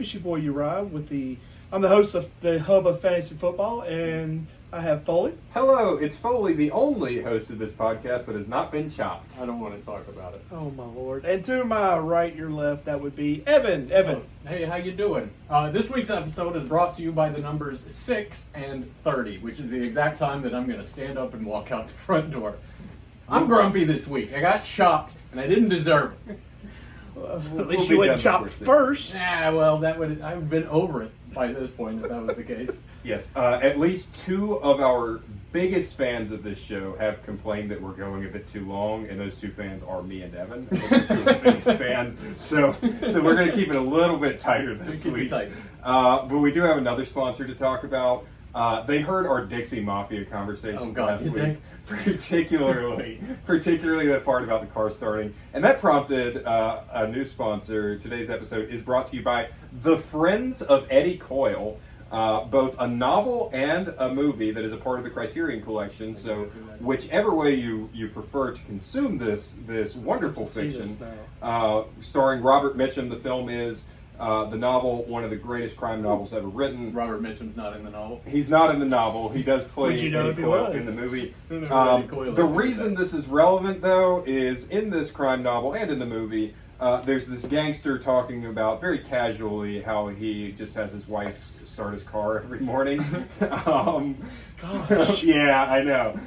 It's your boy Uriah I'm the host of the Hub of Fantasy Football, and I have Foley. Hello, it's Foley, the only host of this podcast that has not been chopped. I don't want to talk about it. Oh my lord! And to my right, your left, that would be Evan. Oh, hey, how you doing? This week's episode is brought to you by the numbers 6 and 30, which is the exact time that I'm going to stand up and walk out the front door. I'm grumpy this week. I got chopped, and I didn't deserve it. At least you went chopped first. Yeah, well, I've been over it by this point, if that was the case. Yes, at least two of our biggest fans of this show have complained that we're going a bit too long, and those two fans are me and Evan. We're two of the biggest fans, so we're going to keep it a little bit tighter this week. But we do have another sponsor to talk about. They heard our Dixie Mafia conversations last week, particularly the part about the car starting, and that prompted a new sponsor. Today's episode is brought to you by the Friends of Eddie Coyle, both a novel and a movie that is a part of the Criterion Collection. So, whichever way you prefer to consume this wonderful fiction, starring Robert Mitchum, the film is. The novel, one of the greatest crime novels ever written. Robert Mitchum's not in the novel. He's not in the novel. He does play Eddie Coyle in the movie. The reason this is relevant, though, is in this crime novel and in the movie, there's this gangster talking about very casually how he just has his wife start his car every morning. Yeah, I know.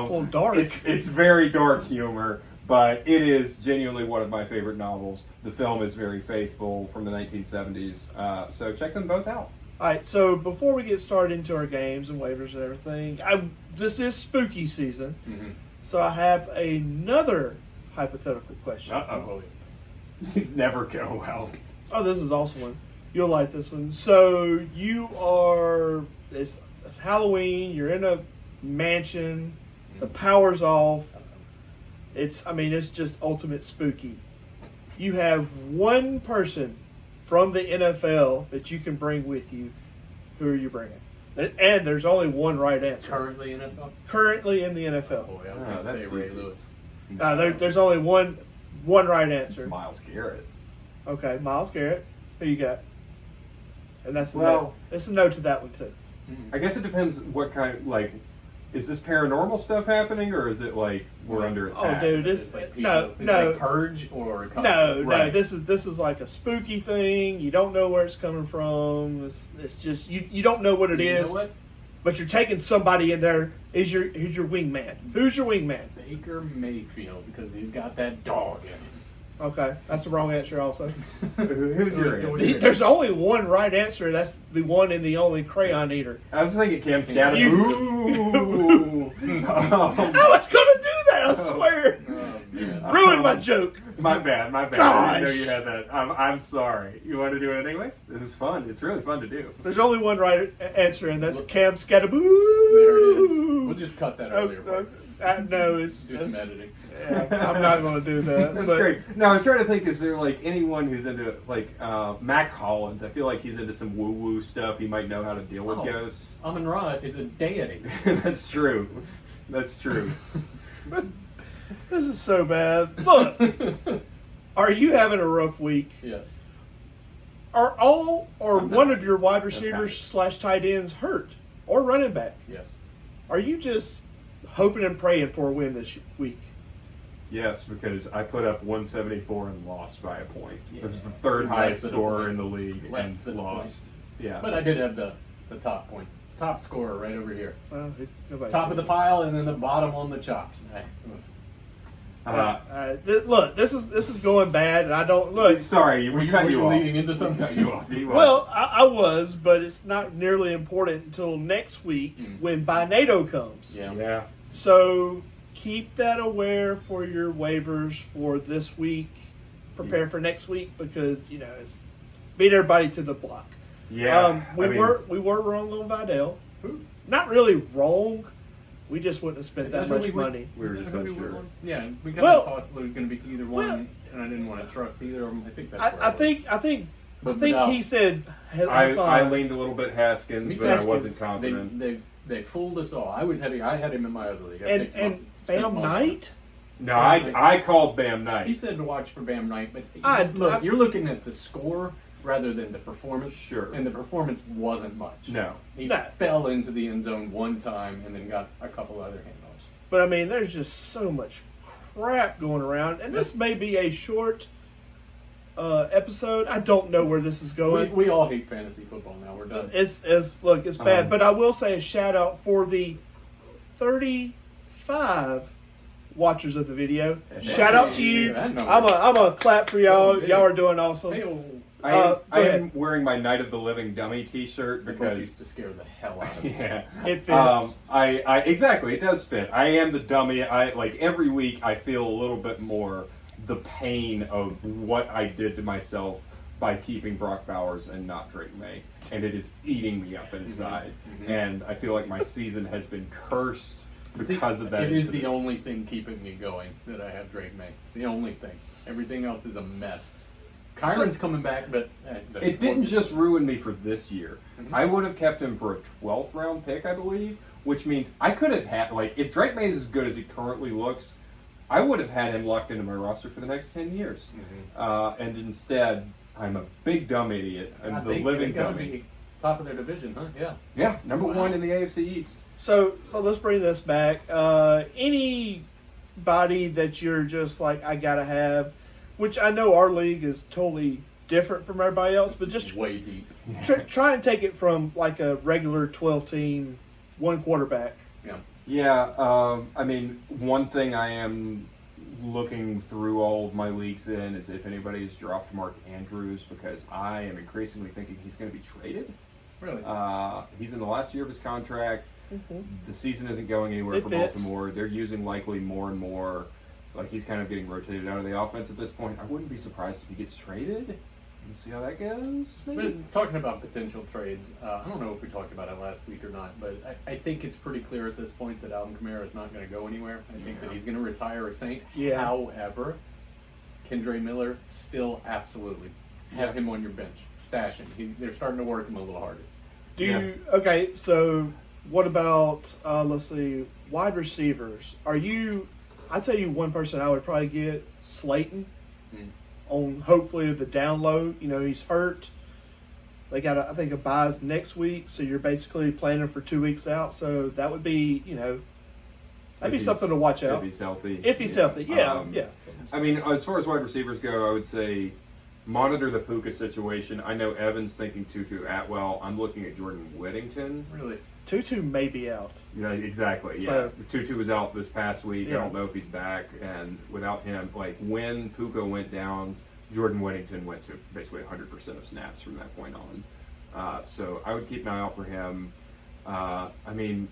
Full dark. It's very dark humor. But it is genuinely one of my favorite novels. The film is very faithful from the 1970s. So check them both out. All right, so before we get started into our games and waivers and everything, this is spooky season. Mm-hmm. So I have another hypothetical question. Uh-oh. These never go well. Oh, this is also one. You'll like this one. So it's Halloween. You're in a mansion. The power's off. It's just ultimate spooky. You have one person from the NFL that you can bring with you. Who are you bringing? And there's only one right answer. Currently in NFL? Currently in the NFL. Boy, I was going to say Ray Lewis. There's only one right answer. It's Myles Garrett. Okay, Myles Garrett. Who you got? And that's it's a no to that one too. I guess it depends what kind, is this paranormal stuff happening, or is it like we're under attack? Oh, dude, Is it Purge or no. This is like a spooky thing. You don't know where it's coming from. It's just you don't know what it is. Know what? But you're taking somebody in there. Who's your wingman? Who's your wingman? Baker Mayfield, because he's got that dog in him. Okay, that's the wrong answer also. Who's your answer? There's only one right answer. That's the one and the only crayon eater. I was thinking Cam Scattergood. Ooh. I was going to do that, I swear. Ruined my joke. My bad. Gosh. I didn't know you had that. I'm sorry. You want to do it anyways? It was fun. It's really fun to do. There's only one right answer, and that's Cam Scattergood. There it is. We'll just cut that earlier part. No, do some editing. Yeah, I'm not going to do that. That's great. No, I was trying to think, is there anyone who's into Mac Hollins? I feel like he's into some woo-woo stuff. He might know how to deal with ghosts. Amon-Ra is a deity. That's true. This is so bad. Look, are you having a rough week? Yes. Are all or one of your wide receivers / tight ends hurt or running back? Yes. Are you just hoping and praying for a win this week? Yes, because I put up 174 and lost by a point. Yeah. It was the third highest scorer in the league and lost. Yeah. But I did have the top points. Top scorer right over here. Well, top of the pile and then the bottom on the chopped. Look, this is going bad, and I don't look. Sorry, we cut you off. Leading into something. Well, I was, but it's not nearly important until next week when Binado comes. Yeah. So keep that aware for your waivers for this week. Prepare for next week because it's beat everybody to the block. Yeah. We were wrong on Vidal. Not really wrong. We just wouldn't have spent that much money. We were just unsure. Yeah, we kind of tossed it was going to be either one, and I didn't want to trust either of them. I think that's. I think he said. I leaned a little bit Haskins, but I wasn't confident. They fooled us all. I had him in my other league. And Bam Knight. No, I called Bam Knight. He said to watch for Bam Knight, but look, you're looking at the score rather than the performance. Sure. And the performance wasn't much. No. He No. fell into the end zone one time and then got a couple other handoffs. But I mean, there's just so much crap going around, and this may be a short episode. I don't know where this is going. We all hate fantasy football now. We're done. It's bad. But I will say a shout out for the 35 watchers of the video. Shout out to you. That number. I'm a clap for y'all. Oh, yeah. Y'all are doing awesome. Hey-o. I go ahead. am wearing my Night of the Living Dummy T-shirt The book because used to scare the hell out of me. yeah, It fits. I exactly it does fit. I am the dummy. I like every week I feel a little bit more the pain of what I did to myself by keeping Brock Bowers and not Drake May, and it is eating me up inside. And I feel like my season has been cursed because of that. It is the incident. only thing keeping me going that I have Drake May. It's the only thing. Everything else is a mess. Kyron's coming back, but It didn't just ruin me for this year. I would have kept him for a 12th round pick, I believe, which means I could have had, like, if Drake May is as good as he currently looks, I would have had him locked into my roster for the next 10 years. And instead, I'm a big dumb idiot. I'm God, the living they gotta dummy. be top of their division, huh? Yeah. Yeah, number Wow. one in the AFC East. So let's bring this back. Anybody that you're just like, I gotta have, which I know our league is totally different from everybody else, but just way deep. try and take it from like a regular 12 team, one quarterback. Yeah. Yeah, I mean, one thing I am looking through all of my leagues in is if anybody has dropped Mark Andrews, because I am increasingly thinking he's going to be traded. Really? He's in the last year of his contract. The season isn't going anywhere It for fits. Baltimore. They're using likely more and more. Like, he's kind of getting rotated out of the offense at this point. I wouldn't be surprised if he gets traded. And see how that goes. Maybe. But talking about potential trades, I don't know if we talked about it last week or not, but I think it's pretty clear at this point that Alvin Kamara is not going to go anywhere. I think that he's going to retire a Saint. Yeah. However, Kendre Miller still absolutely have him on your bench. Stash him. They're starting to work him a little harder. Okay, so what about, let's see, wide receivers? I tell you one person I would probably get, Slayton, on hopefully the down low. You know, he's hurt. They got, I think, a buys next week, so you're basically planning for 2 weeks out. So that would be, that'd be something to watch out. If he's healthy. If he's healthy, yeah. I mean, as far as wide receivers go, I would say monitor the Puka situation. I know Evan's thinking Tutu Atwell. I'm looking at Jordan Whittington. Really? Tutu may be out. Yeah, exactly. Yeah, So- Tutu was out this past week. Yeah. I don't know if he's back. And without him, like when Puka went down, Jordan Whittington went to basically 100% of snaps from that point on. So I would keep an eye out for him. I mean,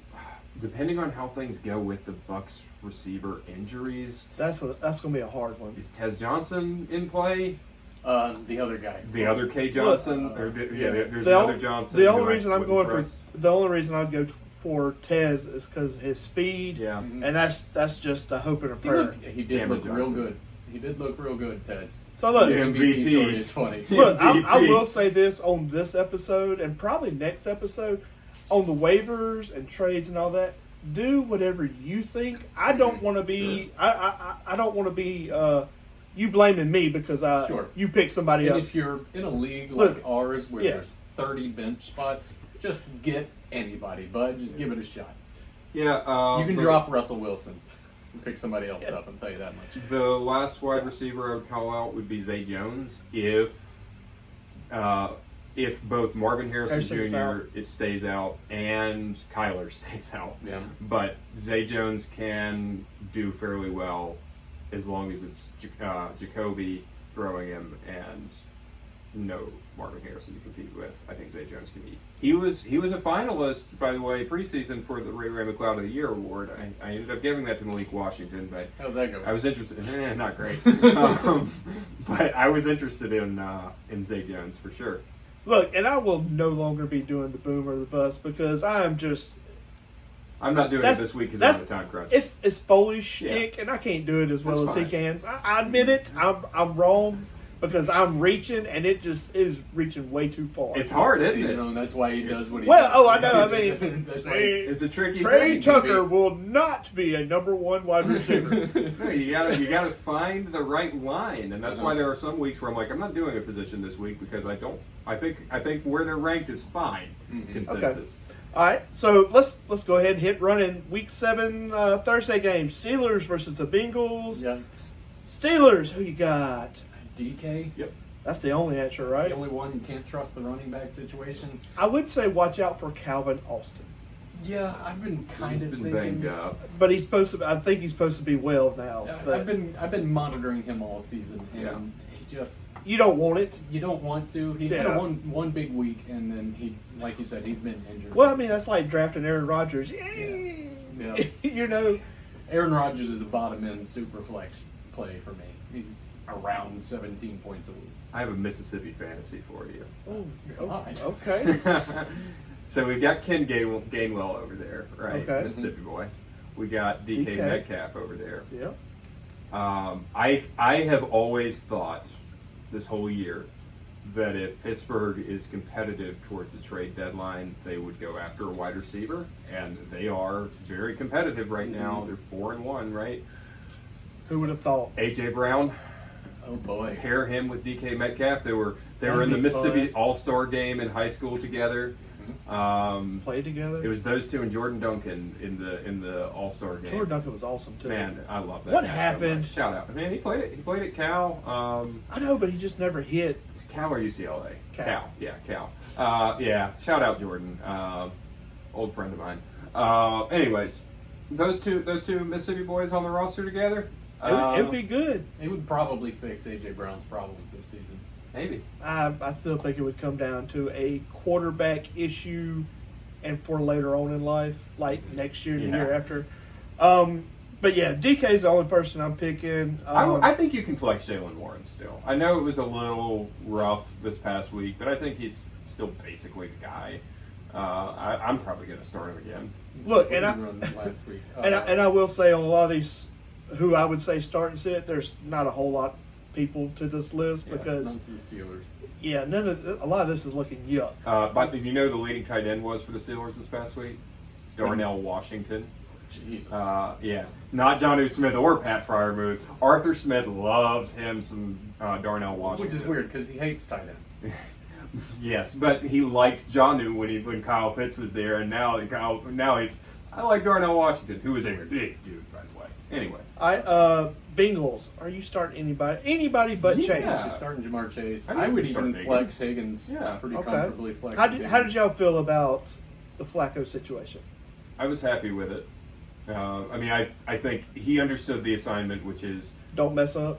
depending on how things go with the Bucks receiver injuries, That's going to be a hard one. is Tez Johnson in play? The other guy. The other K Johnson, there's The another on- Johnson. The who only I reason I'm wouldn't going for trust. the only reason I'd go for Tez is because his speed, Yeah. and that's just a hope and a He, prayer. he did Cameron look real Johnson. good. He did look real good, Tez. So look, The Yeah. MVP MVP. story is funny. look, I MVP. will say this on this episode and probably next episode on the waivers and trades and all that. Do whatever you think. I don't want to be. I don't want to be. You blaming me because you pick somebody And up. if you're in a league Look, like ours where yes. there's 30 bench spots, just get anybody, bud. Just give it a shot. Yeah, You can but drop Russell Wilson and pick somebody else Yes. up, and tell you that much. The last wide receiver I would call out would be Zay Jones if both Marvin Harrison Harrison's Jr. out. Stays out and Kyler stays out. Yeah. But Zay Jones can do fairly well as long as it's Jacoby throwing him and no Marvin Harrison to compete with. I think Zay Jones can eat. He was a finalist, by the way, preseason for the Ray McLeod of the Year award. I ended up giving that to Malik Washington, but How's that going? I was interested. Not great, but I was interested in Zay Jones for sure. Look, and I will no longer be doing the boom or the bust because I am just. I'm not doing it That's- this week because that's- I'm on a time crunch. It's Foley's shtick, and I can't do it as well That's as he fine. can. I admit it. I'm wrong, because I'm reaching and it is reaching way too far. It's hard, isn't You it? know, and that's why he does what he Well, does. oh, I know. I mean, That's why It's a tricky Trey thing. Tucker will not be a number one wide receiver. No, you gotta find the right line, and that's why there are some weeks where I'm like, I'm not doing a position this week because I think where they're ranked is fine. Consensus. All right, so let's go ahead and hit running. Week 7 Thursday game: Steelers versus the Bengals. Yeah. Steelers, who you got? DK. Yep. That's the only answer, That's right? the only one you can't trust the running back situation. I would say watch out for Calvin Austin, Yeah, I've been kind He's of been thinking. banged up. but he's supposed to. I think he's supposed to be well now. Yeah, But I've been monitoring him all season, and Yeah. he just you don't want it. you don't want to. He had Yeah. one big week, and then he, like you said, he's been injured. Well, I mean, that's like drafting Aaron Rodgers. Yeah. You know, Aaron Rodgers is a bottom end super flex play for me. He's around 17 points a week. I have a Mississippi fantasy for you. God. okay. So we've got Ken Gainwell over there, right? Okay. Mississippi boy. We got DK DK. Metcalf over there. Yeah. I have always thought this whole year that if Pittsburgh is competitive towards the trade deadline, they would go after a wide receiver, and they are very competitive right now. They're 4-1, right? Who would have thought? AJ Brown, Oh boy. pair him with DK Metcalf. They were That'd in the be Mississippi fun. All-Star game in high school together. Play together. It was those two and Jordan Duncan in the All-Star game. Jordan Duncan was awesome too. Man, I love that. What guy so happened? much. Shout out. Man, he played at Cal. I know, but he just never hit. Cal or UCLA? Cal. Yeah, Cal. Yeah, shout out Jordan. Old friend of mine. Anyways, those two Mississippi boys on the roster together. It would be good. It would probably fix AJ Brown's problems this season. Maybe. I still think it would come down to a quarterback issue, and for later on in life, like next year, the Yeah. year after. But yeah, DK's the only person I'm picking. I think you can flex Jalen Warren still. I know it was a little rough this past week, but I think he's still basically the guy. I'm probably going to start him again. Look, What and did he run last week. and I will say on a lot of these, who I would say start and sit, there's not a whole lot of people to this list none because to the Steelers. a lot of this is looking yuck. But did you know the leading tight end was for the Steelers this past week? Darnell Washington. Jesus. Yeah, not Jonnu Smith or Pat Fryermuth. Arthur Smith loves him some Darnell Washington, Which is weird because he hates tight ends. Yes, but he liked Jonnu when Kyle Pitts was there, and now it's I like Darnell Washington, who is a big dude, by the way. Anyway, Bengals. Are you starting anybody but Yeah. Chase? He's starting Jamar Chase. I think I would we start even flex Higgins Yeah. pretty Okay. comfortably. Flex How Higgins. did y'all feel about the Flacco situation? I was happy with it. I think he understood the assignment, which is Don't mess up.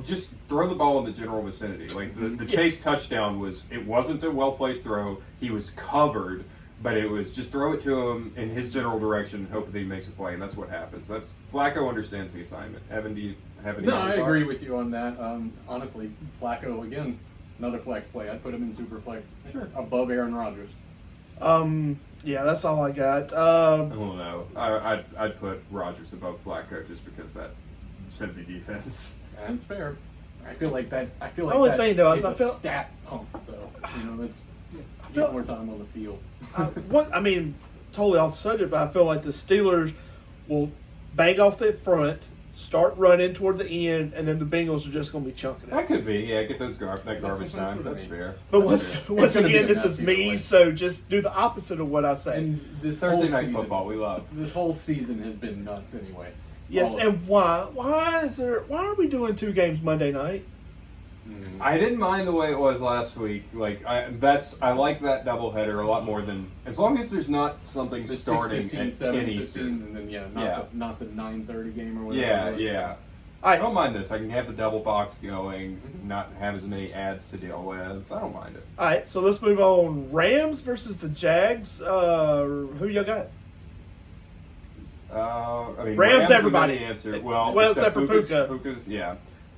just throw the ball in the general vicinity. Like the Chase touchdown wasn't a well placed throw. He was covered, but it was just throw it to him in his general direction and hope that he makes a play, and that's what happens. Flacco understands the assignment. Evan, do you have any? No, other I agree thoughts? with you on that. Honestly, Flacco again, another flex play. I'd put him in super flex above Aaron Rodgers. Yeah, that's all I got. I don't know. I'd put Rodgers above Flacco just because that Cincy defense. That's fair. I feel like that. I feel like Only that thing, though, is is I a feel- stat pump, though. You know, that's feel- get more time on the field. Totally off the subject, but I feel like the Steelers will bang off the front, start running toward the end, and then the Bengals are just going to be chunking it. That could be, yeah. Get that garbage that's time. what I That's mean. fair. But That's fair. once gonna be again, a this mess is either me, way. so just do the opposite of what I say. And this Thursday whole night season, football, we love. this whole season has been nuts anyway. Yes, All of and why? Why are we doing 2 games Monday night? I didn't mind the way it was last week. Like I like that doubleheader a lot more than as long as there's not something The starting 6:15, at 10 7:15, Eastern. and then not the 9:30 game or whatever. Yeah, it was. yeah. All I right, don't mind this. I can have the double box going, not have as many ads to deal with. I don't mind it. all right, so let's move on. Rams versus the Jags. Who y'all got? Rams, the everybody. money answer. Well, except for Puka. Puka's, yeah.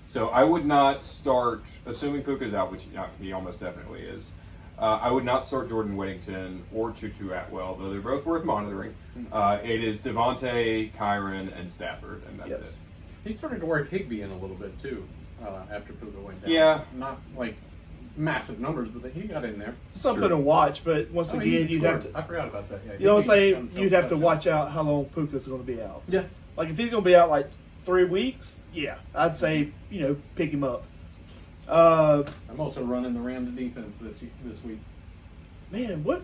So I would not start, assuming Puka's out, which he almost definitely is. I would not start Jordan Whittington or Tutu Atwell, though they're both worth monitoring. It is Devontae, Kyron, and Stafford, and that's Yes. it. He started to work Higbee in a little bit too. after Puka went down. Yeah. Not like massive numbers, but he got in there. Something Sure. to watch, but once Oh, he again, you'd have scored. to. I forgot about that. Yeah, The only thing he you'd have to touchdown. watch out how long Puka's going to be out. Yeah. Like if he's going to be out like 3 weeks, yeah, I'd say pick him up. I'm also running the Rams defense this week. Man, what?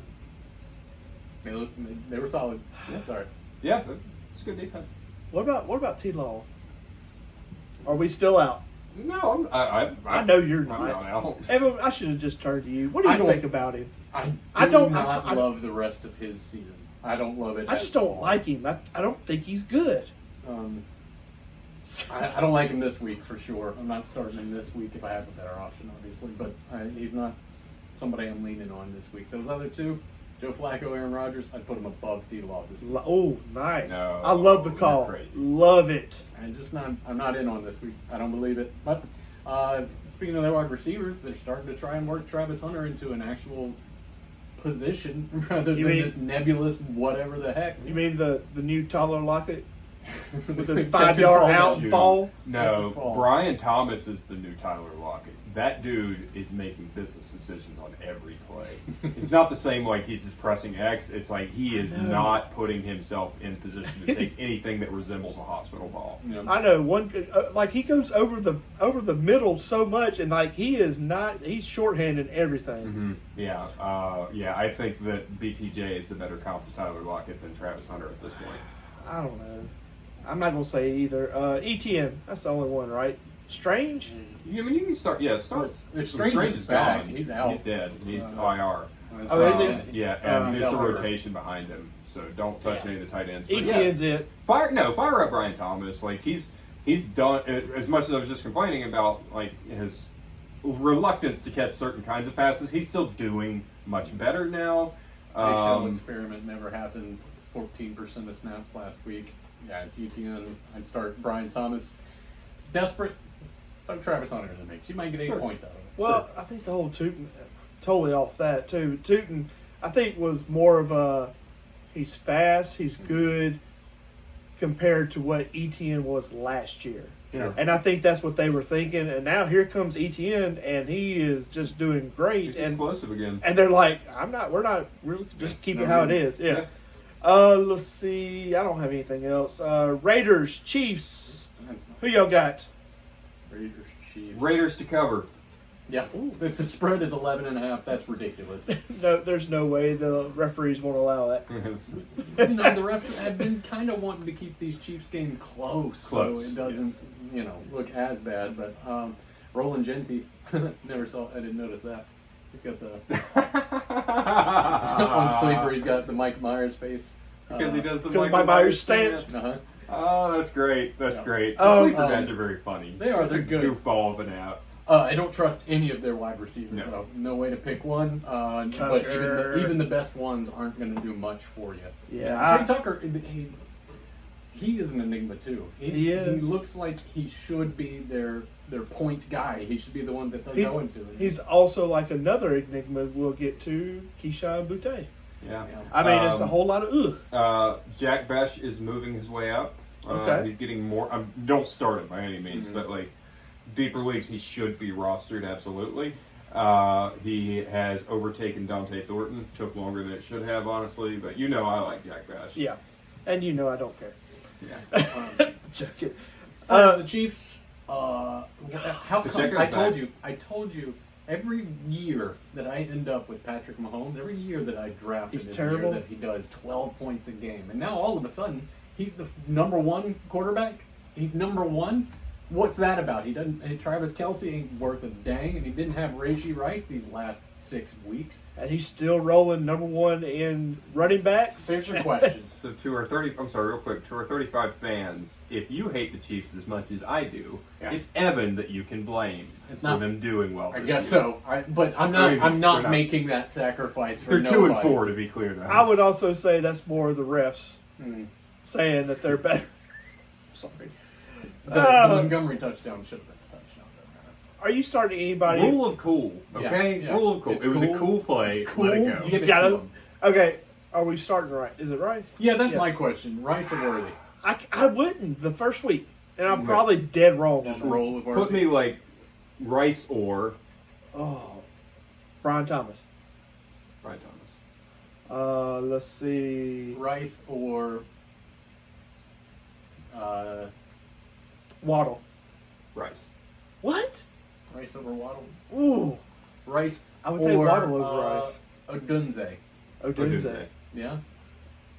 They were solid. That's all right. Yeah, it's a good defense. What about T. Law? Are we still out? No, I know you're I'm not. not out. Evan, I should have just turned to you. What do I you don't- think about him? I don't- not I- love the rest of his season. I don't love it. I just don't like him. I don't think he's good. I don't like him this week for sure. I'm not starting him this week if I have a better option, obviously. But he's not somebody I'm leaning on this week. Those other two, Joe Flacco, Aaron Rodgers, I'd put him above T-Law this week. Oh, nice. No, I love the you're call. crazy. Love it. I'm not in on this week. I don't believe it. But speaking of their wide receivers, they're starting to try and work Travis Hunter into an actual position rather You than mean- this nebulous whatever the heck. You mean the new Tyler Lockett with his Catch and 5-yard fall out down. and fall? That's a No, fall. Brian Thomas is the new Tyler Lockett. That dude is making business decisions on every play. It's not the same like he's just pressing X. It's like he is know. not putting himself in position to take anything that resembles a hospital ball. You know, I know one like he goes over the middle so much, and like he's shorthanded everything. Yeah, I think that BTJ is the better comp to Tyler Lockett than Travis Hunter at this point. I don't know. I'm not gonna say either. ETN, that's the only one, right? Strange. I mean, you can start. Yeah, start. If Strange is back, he's out. He's dead. He's IR. Oh, is he? Yeah, and he's there's a out. rotation behind him, so don't touch any of the tight ends. But ETN's yeah, it. fire up Brian Thomas. Like he's done as much as I was just complaining about, like his reluctance to catch certain kinds of passes. He's still doing much better now. Nice shell experiment never happened. 14% of snaps last week. Yeah, it's ETN. I'd start Brian Thomas. Desperate. Throw Travis Hunter in the mix. You might get 8 Sure. points out of it. Well, I think the whole Tootin, totally off that too. Tootin, I think was more of a he's fast, he's good compared to what ETN was last year. Sure. And I think that's what they were thinking. And now here comes ETN, and he is just doing great. He's and explosive again. they're like, we're just keep No it how reason. it is. Yeah. Let's see. I don't have anything else. Raiders, Chiefs. That's Who y'all got? Raiders, Chiefs. Raiders to cover. Yeah. If the spread is 11.5, that's ridiculous. No, there's no way the referees won't allow that. The refs have been kind of wanting to keep these Chiefs game close, so it doesn't, look as bad. But Roland Genty, I didn't notice that. He's got the on Sleeper. He's got the Mike Myers face Because he does the Because Michael my Myers stance. Uh-huh. Oh, that's great. That's Yeah. great. The Oh, sleeper guys are very funny. They are. It's They're a good. goofball of an app. I don't trust any of their wide receivers. No. Though. No way to pick one. But Tucker. even the best ones aren't going to do much for you. Yeah, Trey Tucker. He is an enigma too. He is. He looks like he should be their point guy. He should be the one that they're going to. And He's also like another enigma we'll get to, Keyshawn Boutte. Yeah. I mean, it's a whole lot of Jack Besh is moving his way up. Okay. He's getting more. Don't start him by any means, Mhm. but like deeper leagues, he should be rostered absolutely. He has overtaken Dante Thornton. Took longer than it should have, honestly, but I like Jack Besh. Yeah. And I don't care. Yeah. Joking. As far as the Chiefs, how come? Pacheco's I told you. Every year that I end up with Patrick Mahomes, every year that I draft He's him is terrible. the year that he does 12 points a game, and now all of a sudden he's the number one quarterback. He's number one. What's that about? He doesn't. Travis Kelce ain't worth a dang, and he didn't have Rashee Rice these last 6 weeks. And he's still rolling number one in running backs. There's your question. So to our 35 fans, if you hate the Chiefs as much as I do, Yeah. it's Evan that you can blame It's for not- them doing well. I this guess year. so. But I'm I not. mean, I'm not they're not. making that sacrifice for They're nobody. 2-4 to be clear. Though. I would also say that's more the refs Mm. saying that they're better. Sorry. The Montgomery touchdown should have been a touchdown. Are you starting anybody? Rule of cool, okay? Yeah. Rule of cool. It's it was a cool. cool play. It's cool. Let it go. You give it gotta- to him. Okay. Are we starting right? Is it Rice? Yeah, that's Yes. my question. Rice or Worthy? I wouldn't the first week, and I'm Okay. probably dead wrong Just on that. roll with Worthy. Put me like Rice or Brian Thomas. Brian Thomas. Let's see. Rice or Waddle. Rice. What? Rice over Waddle. Ooh. Rice. I would say or, Waddle over Rice. Odunze. Odunze. Yeah.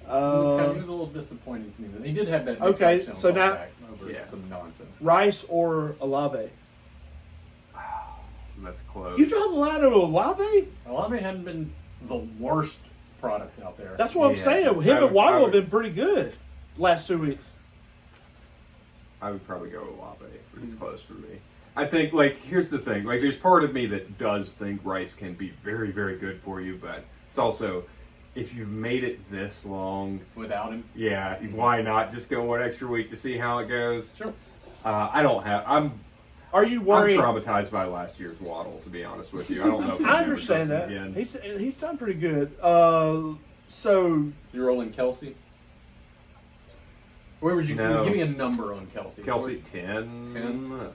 He was a little disappointing to me. He did have that. big touchdown so now- callback over some nonsense. Rice or Olave. That's close. You draw the line of Olave? Olave hadn't been the worst product out there. That's what I'm Yeah. saying. Him I and would- Waddle I have would- been pretty good last 2 weeks. I would probably go with Olave, but it's close for me. I think, like, here's the thing. Like, there's part of me that does think Rice can be very, very good for you, but it's also, if you've made it this long, Without him. yeah, why not just go one extra week to see how it goes? Sure. I'm Are you worried? traumatized by last year's Waddle, to be honest with you. I don't know if we'll I ever understand trust that. him again. He's done pretty good. So You're rolling Kelsey? Where would you No. give me a number on Kelsey? Kelsey 10,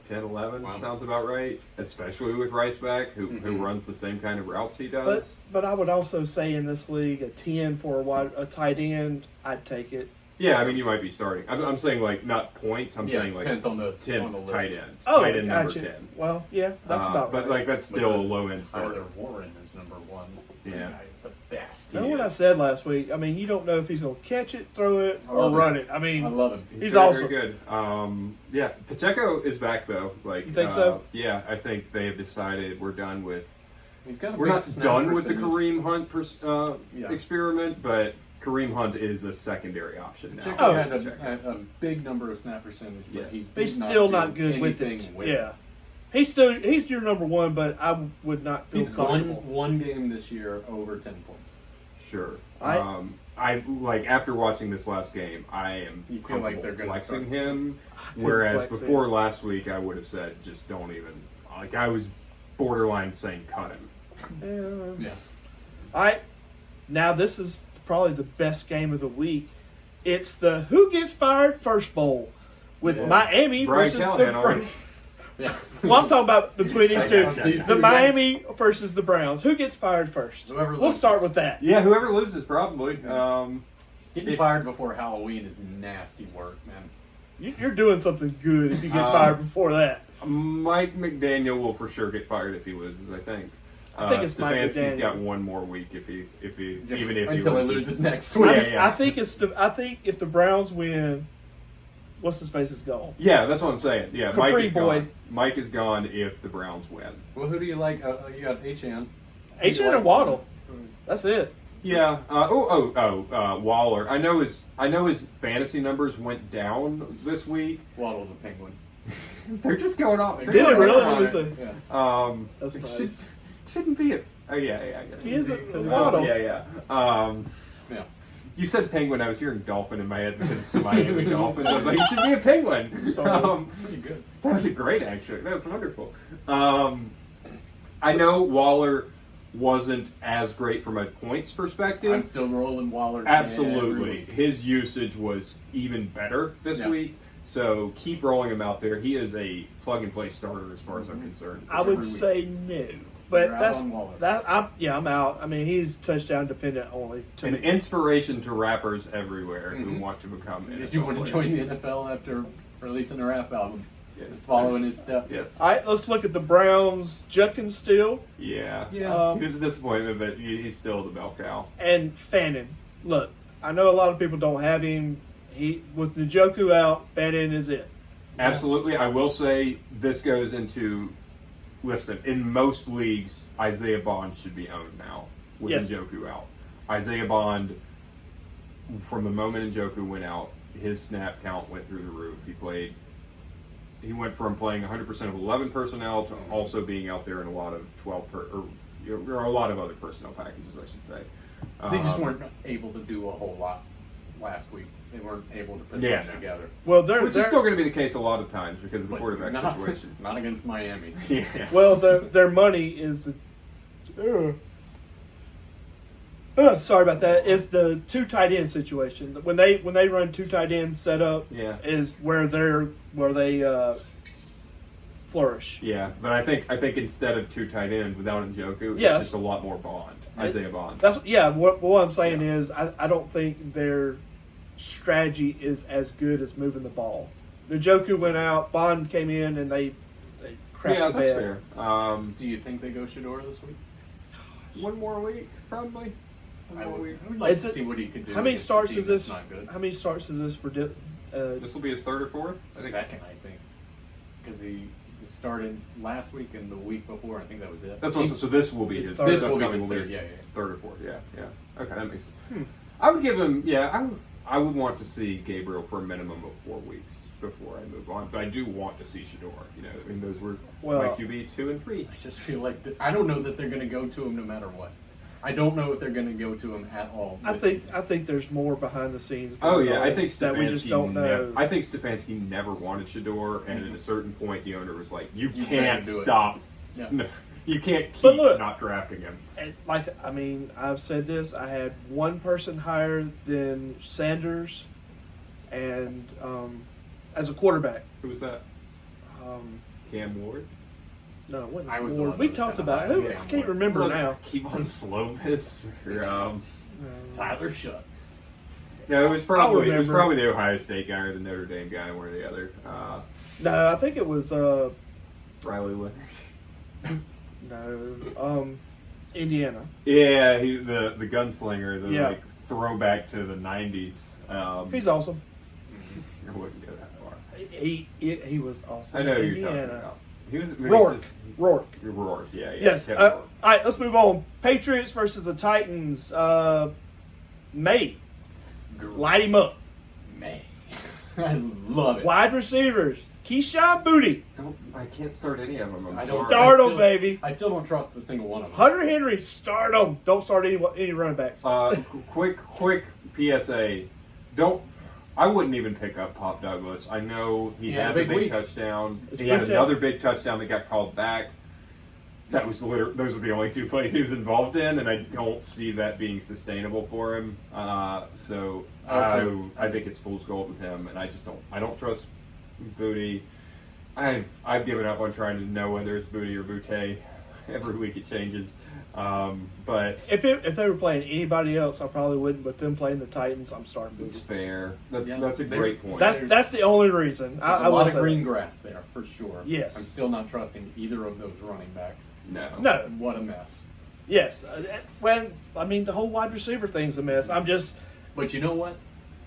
11 Wow. sounds about right, especially with Rice back, who runs the same kind of routes he does. but I would also say in this league a 10 for a tight end, I'd take it. Yeah, I mean, you might be starting. I'm saying, like, not points. I'm saying, like, 10th on the 10th list. tight end. Oh, tight end gotcha. number 10. Well, yeah, that's about But, right. like, that's still a Because low-end starter. Tyler Warren is number one. Yeah. He's the best. You know what I said last week? I mean, you don't know if he's going to catch it, throw it, I or love run him. it. I mean, I love him. He's very, awesome. very good. Yeah, Pacheco is back, though. Like, You think so? Yeah, I think they have decided we're done with... He's got a We're big not snap done with the percentage. Kareem Hunt Yeah. experiment, but Kareem Hunt is a secondary option now. Pacheco Oh. had a big number of snap percentage, but Yes. he did he's still not do good with anything it. Yeah. He's your number one, but I would not feel He's comfortable. one game this year over 10 points. Sure. I like after watching this last game, I am You feel like they're gonna flexing start- him. couldn't Whereas flex before him. last week, I would have said just don't even. Like I was borderline saying cut him. Yeah. Yeah. All right. Now this is probably the best game of the week. It's the Who Gets Fired First Bowl with Yeah. Miami Brian versus Callahan the already. Browns. Yeah. Well, I'm talking about between these two. These The two Miami versus the Browns. Who gets fired first? Whoever We'll loses. start with that. Yeah, whoever loses probably. Getting fired before Halloween is nasty work, man. You're doing something good if you get Um, fired before that. Mike McDaniel will for sure get fired if he loses. I think. I think it's Mike Stefanski's McDaniel. got one more week if he even if until he he loses next Yeah, week. yeah. I think if the Browns win, what's his face is gone. Yeah, that's what I'm saying. Yeah, Capri Mike is boy. gone. Mike is gone if the Browns win. Well, who do you like? You got H.N. H.N. and Waddle. That's it. Yeah. Waller. I know his fantasy numbers went down this week. Waddle's a penguin. They're just going off. Did Did it really? on Let me it. see. Yeah. That's nice. Shouldn't be a. Oh yeah, I guess He is a Because Waddles. Yeah. Yeah. You said penguin. I was hearing dolphin in my head because it's the Miami Dolphins. I was like, you should be a penguin. Sorry. It's pretty good. That was great, actually. That was wonderful. I know Waller wasn't as great from a points perspective. I'm still rolling Waller. every Absolutely. week. His usage was even better this Yeah. week. So keep rolling him out there. He is a plug and play starter as far as I'm concerned. I would Every week. say no, but You're out that's on Waller. I'm out. I mean, he's touchdown dependent only to An me. inspiration to rappers everywhere who Mhm. want to become If you want to join players. the NFL after releasing a rap album, Yes. just following his steps. Yes. All right, let's look at the Browns. Jucken still Yeah. Yeah. He was a disappointment, but he's still the bell cow. and Fannin. Look, I know a lot of people don't have him. With Njoku out, Fannin is it. Absolutely. I will say this goes into, listen, in most leagues, Isaiah Bond should be owned now with Yes. Njoku out. Isaiah Bond, from the moment Njoku went out, his snap count went through the roof. He went from playing 100% of 11 personnel to also being out there in a lot of 12 or a lot of other personnel packages, I should say. They just weren't able to do a whole lot last week. They weren't able to put Yeah. much together. Well, Which is they're still going to be the case a lot of times because of the quarterback Not, situation. not against Miami. Yeah. well, their money is sorry about that. Is the two tight end situation when they run two tight end setup Yeah. is where they flourish. Yeah, but I think instead of 2 tight ends without Njoku, it's Yes. just a lot more Bond. Isaiah Bond. What I'm saying is I don't think their strategy is as good as moving the ball. Njoku went out, Bond came in, and they crapped Yeah, the that's bed. fair. Do you think they go Shador this week? One more week, probably. I would like It's to a- see what he could do. How many against a starts team is this? that's Not good. How many starts is this for? This will be his 3rd or 4th. I think. Second, I think, because he started last week and the week before. I think that was it. That's what. So this will be his. This will be upcoming his third, yeah. 3rd or 4th. Yeah. Okay, that makes sense. I would give him. Yeah, I would want to see Gabriel for a minimum of 4 weeks before I move on. But I do want to see Shador. I mean, those were my QB 2 and 3. I just feel like I don't know that they're going to go to him no matter what. I don't know if they're going to go to him at all. I think there's more behind the scenes. Oh going yeah, I on think that we just Stefanski. don't know. I think Stefanski never wanted Shador, and at a certain point, the owner was like, "You You can't better do it." stop. Yeah. No, you can't But keep look- not drafting him." And I've said this. I had one person higher than Sanders, and as a quarterback. Who was that? Cam Ward. No, it wasn't I was the Ward. one We that was talked kinda about high who. on I Cam can't Ward. remember now. Keep on Slovis. Or, Tyler Shutt. no, it was probably remember. the Ohio State guy or the Notre Dame guy, one or the other. No, I think it was Riley Leonard. Indiana. Yeah, the gunslinger, the Yeah. like throwback to the '90s. He's awesome. I wouldn't go that far. He was awesome. I know who you're Indiana. talking about. He was Rourke. Rourke. Rourke, yeah. Yes. Kevin All Rourke. right, let's move on. Patriots versus the Titans. May. Light him up. Man. I love it. Wide receivers. Keyshawn Booty. I can't start any of them. I'm I don't- sorry. Start I 'em, still- baby. I still don't trust a single one of them. Hunter Henry. Start him. Don't start any running backs. Quick PSA. I wouldn't even pick up Pop Douglas. I know he Yeah, had the big big week. touchdown. It's He had big another big touchdown that got called back. Those were the only 2 plays he was involved in, and I don't see that being sustainable for him. So I think it's fool's gold with him, and I don't trust Booty. I've given up on trying to know whether it's Booty or Boutte. Every week it changes. But If they were playing anybody else, I probably wouldn't. But them playing the Titans, I'm starting it's Booty. fair. That's Yeah, a there's- great point. That's the only reason. There's I a will lot of say green that. grass there, for sure. Yes. I'm still not trusting either of those running backs. no. What a mess. Yes. The whole wide receiver thing's a mess. But you know what?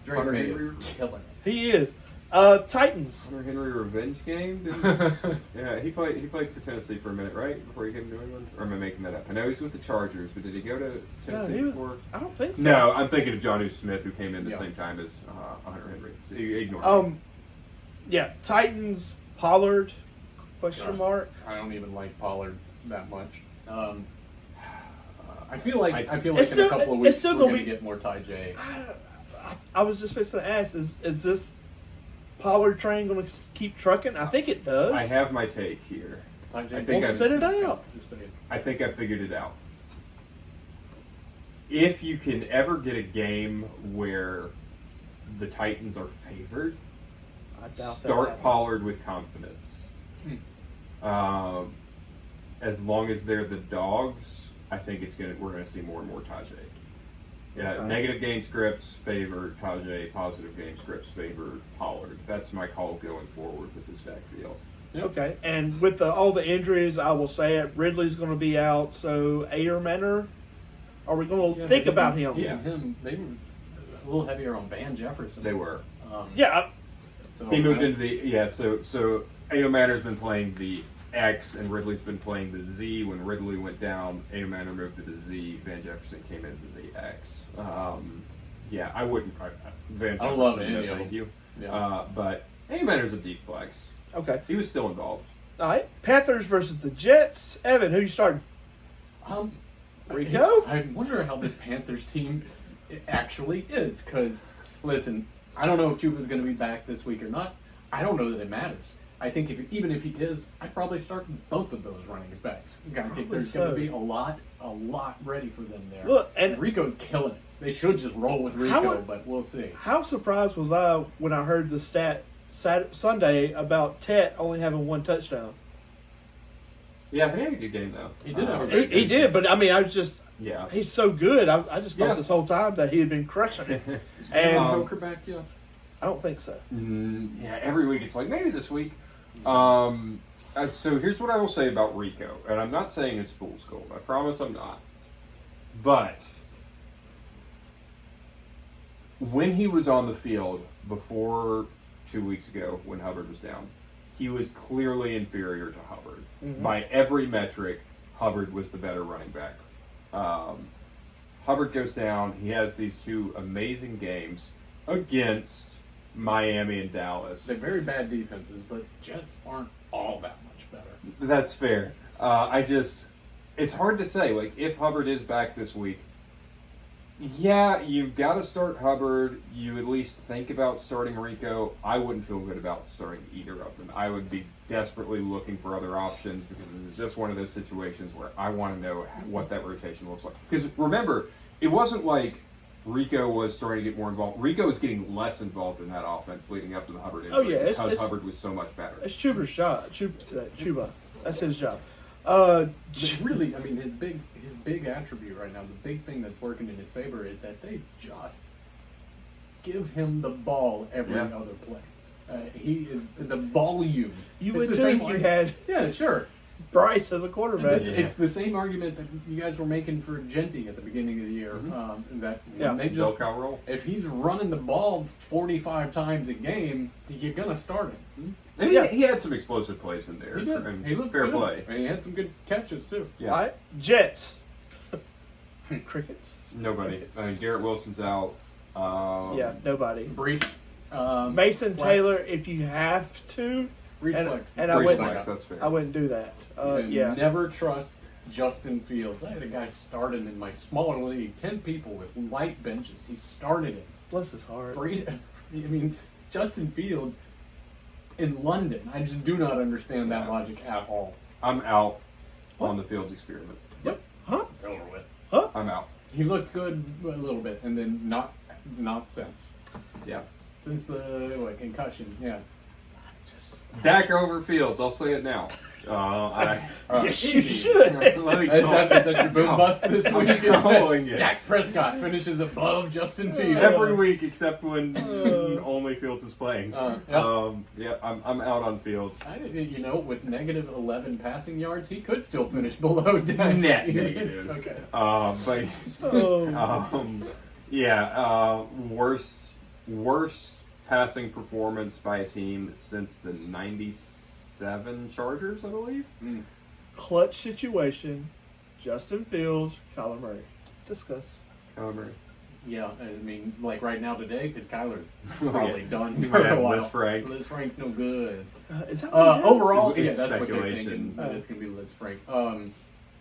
Drake Hunter May is Henry. killing He is. Titans. Hunter Henry revenge game. it. Yeah, he played for Tennessee for a minute, right? Before he came to New England? Or am I making that up? I know he's with the Chargers, but did he go to Tennessee he was- before? I don't think so. No, I'm thinking of Jonnu Smith, who came in the Yeah. same time as Hunter Henry. So ignore me. Yeah. Titans. Pollard. Question God. mark. I don't even like Pollard that much. I feel like It's in still- a couple of it's weeks still we're gonna going to be- get more Ty J. I was just fixing to ask: Is this Pollard train going to keep trucking? I think it does. I have my take here. Ty J. I think Well, spit it out. Just saying. I think I figured it out. If you can ever get a game where the Titans are favored, I doubt that start happens. Pollard with confidence. As long as they're the dogs, I think we're gonna see more and more Tajay. Yeah, Okay. negative game scripts favor Tajay, positive game scripts favor Pollard. That's my call going forward with this backfield. Okay, and with all the injuries, I will say it. Ridley's going to be out, so Ayermanner. Are we going to think about him? Yeah. They were a little heavier on Van Jefferson. They were. Yeah. So He moved into the so Ayomanner's been playing the X and Ridley's been playing the Z. When Ridley went down, Ayomanner moved to the Z. Van Jefferson came into the X. Yeah, I wouldn't. Van Jefferson, I love no, any of thank them. you. Yeah. But Ayomanner's a deep flex. Okay. He was still involved. All right. Panthers versus the Jets. Evan, who you starting? Rico? I wonder how this Panthers team actually is. Because, listen, I don't know if Chuba's going to be back this week or not. I don't know that it matters. I think even if he is, I'd probably start both of those running backs. I think there's going so. to be a lot ready for them there. Look, and Rico's killing it. They should just roll with Rico, How- but we'll see. How surprised was I when I heard the stat Sunday about Tet only having one touchdown? Yeah, he had a good game though. He did have a He, good he did, but I mean, I was just. Yeah. He's so good. I just thought Yeah. this whole time that he had been crushing it. And And Poker back, yeah. I don't think so. Yeah, every week it's like maybe this week. So here's what I will say about Rico, and I'm not saying it's fool's gold. I promise I'm not. But when he was on the field before 2 weeks ago, when Hubbard was down, he was clearly inferior to Hubbard. Mhm. By every metric, Hubbard was the better running back. Hubbard goes down. He has these two amazing games against Miami and Dallas. They're very bad defenses, but Jets aren't all that much better. That's fair. It's hard to say. Like, if Hubbard is back this week, yeah, you've got to start Hubbard. You at least think about starting Rico. I wouldn't feel good about starting either of them. I would be desperately looking for other options because it's just one of those situations where I want to know what that rotation looks like. Because remember, it wasn't like Rico was starting to get more involved. Rico was getting less involved in that offense leading up to the Hubbard injury yeah, because Hubbard was so much better. It's Chuba's job. Chuba. That's his job. But really, I mean, his big attribute right now, the big thing that's working in his favor is that they just give him the ball every Yeah. other play. He is the volume. You It's would the too same if you argu- had Yeah, sure. Bryce as a quarterback. It's the same argument that you guys were making for Genty at the beginning of the year. That when Yeah. they Bell just cow roll. if he's running the ball 45 times a game, you're gonna start him. And Yeah. he had some explosive plays in there. He did. And He looked fair good. play. And he had some good catches too. Yeah. Right? Jets. Crickets. Nobody. Crickets. I mean, Garrett Wilson's out. Yeah, nobody. Brees, Mason Flex. Taylor, if you have to, Brees and- Flex. and I Brees wouldn't- Flex, that's fair. I wouldn't do that. And Yeah. never trust Justin Fields. I had a guy started in my smaller league, 10 people with light benches. He started it. Bless his heart. I mean, Justin Fields in London. I just do not understand that Yeah. logic at all. I'm out What? on the Fields experiment. Yep. Huh? It's over with. I'm out. He looked good a little bit, and then not since. Yeah. Since the concussion, yeah. Dak over Fields. I'll say it now. Yes, you easy. should. Let me Is call that it. your boom bust this I'm week? calling it. Dak Prescott finishes above Justin Fields. Every week except when only Fields is playing. Yeah. I'm out on Fields. I didn't, with negative 11 passing yards, he could still finish below Dak. Net negative. Okay. But Oh. worst passing performance by a team since the '97 Chargers, I believe. Clutch situation. Justin Fields, Kyler Murray. Discuss. Kyler Murray. Yeah, I mean, like right now today, because Kyler's Oh, probably yeah. done You for might a have while. Liz Frank. Liz Frank's no good. Is that what he has? Overall, It's yeah, that's what they're speculation. thinking. That it's going to be Liz Frank.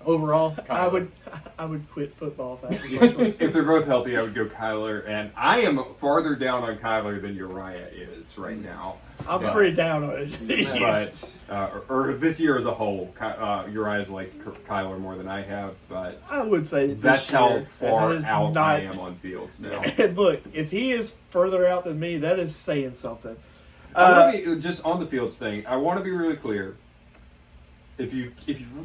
Overall, Kyler. I would quit football if I had my choice. If they're both healthy, I would go Kyler, and I am farther down on Kyler than Uriah is right now. I'm Yeah. pretty down on it. But or this year as a whole, Uriah's like Kyler more than I have, but I would say that's this how year, far that is out not, I am on Fields now. And look, if he is further out than me, that is saying something. I want to be just on the Fields thing. I want to be really clear. If you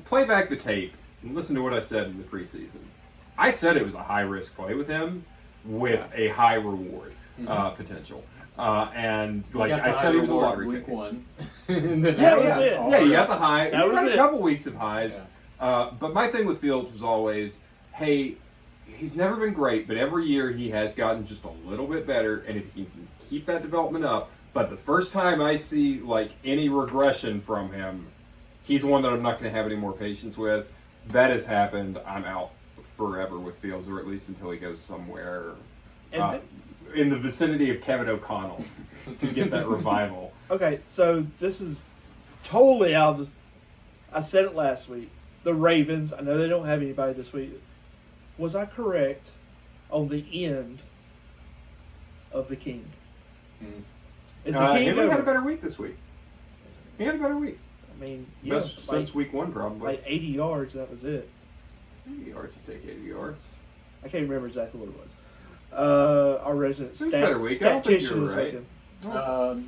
play back the tape and listen to what I said in the preseason, I said it was a high risk play with him, with a high reward potential. And like I said, he was a lottery week ticket. one. And then That was it. Yeah, you got the high. That You was got a it. couple weeks of highs. Yeah. But my thing with Fields was always, hey, he's never been great, but every year he has gotten just a little bit better. And if he can keep that development up, but the first time I see like any regression from him, he's the one that I'm not going to have any more patience with. That has happened. I'm out forever with Fields, or at least until he goes somewhere And in the vicinity of Kevin O'Connell to get that revival. Okay, so this is totally out of this. I said it last week. The Ravens, I know they don't have anybody this week. Was I correct on the end of the King? Is the King Henry had a over? better week this week. He had a better week. I mean, yeah, Best like, since week one, probably. like 80 yards, that was it. 80 yards, you take 80 yards. I can't remember exactly what it was. Our resident It was a better week. I don't think statistician you're is right. looking.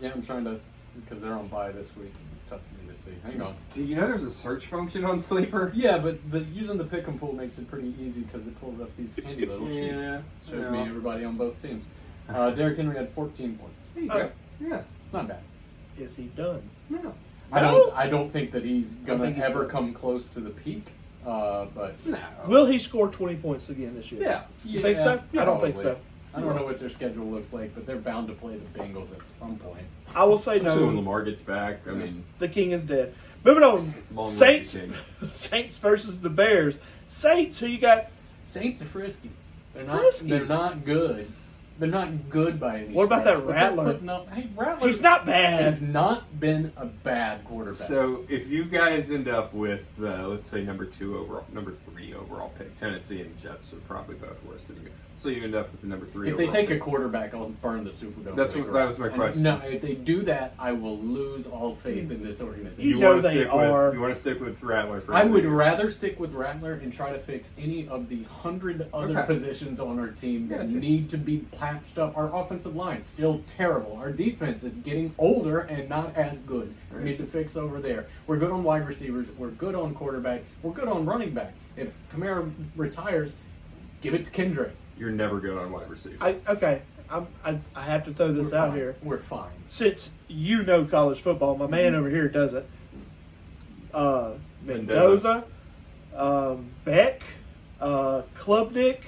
Yeah, I'm trying to because they're on bye this week. It's tough for me to see. Hang on. Do you know there's a search function on Sleeper? Yeah, but using the pick and pull makes it pretty easy because it pulls up these handy little sheets. Yeah, Shows I me know. everybody on both teams. Derrick Henry had 14 points. There you go. Yeah. Not bad. Is he done? No. I don't think that he's gonna think he's ever done. come close to the peak. But No. Will he score 20 points again this year? Yeah. You think so? I don't think so. I don't know what their schedule looks like, but they're bound to play the Bengals at some point. I will say Especially when no. Lamar gets back. I mean, The king is dead. Moving on. long Saints. live the king. Saints versus the Bears. Saints, who you got? Saints are frisky. They're not. Frisky? They're not good. They're not good by any. What about stretch, that but they're Rattler? putting up- Hey, Rattler. He's not has bad. not been a bad quarterback. So if you guys end up with let's say number 3 overall pick, Tennessee and Jets are probably both worse than you. So you end up with the number 3. if they overall take a pick. quarterback, I'll burn the Superdome. That's League what- that was my And question. No, if they do that, I will lose all faith in this organization. You you know want to they stick are. with you want to stick with Rattler for I another would year. rather stick with Rattler and try to fix any of the 100 other Okay. positions on our team that Gotcha. need to be patched up. Our offensive line still terrible. Our defense is getting older and not as good. We need to fix over there. We're good on wide receivers. We're good on quarterback. We're good on running back. If Kamara retires, give it to Kendrick. You're never good on wide receiver. Okay. I have to throw this We're out fine. here. We're fine. Since you know college football, my man over here doesn't. Mendoza, Beck, Klubnik,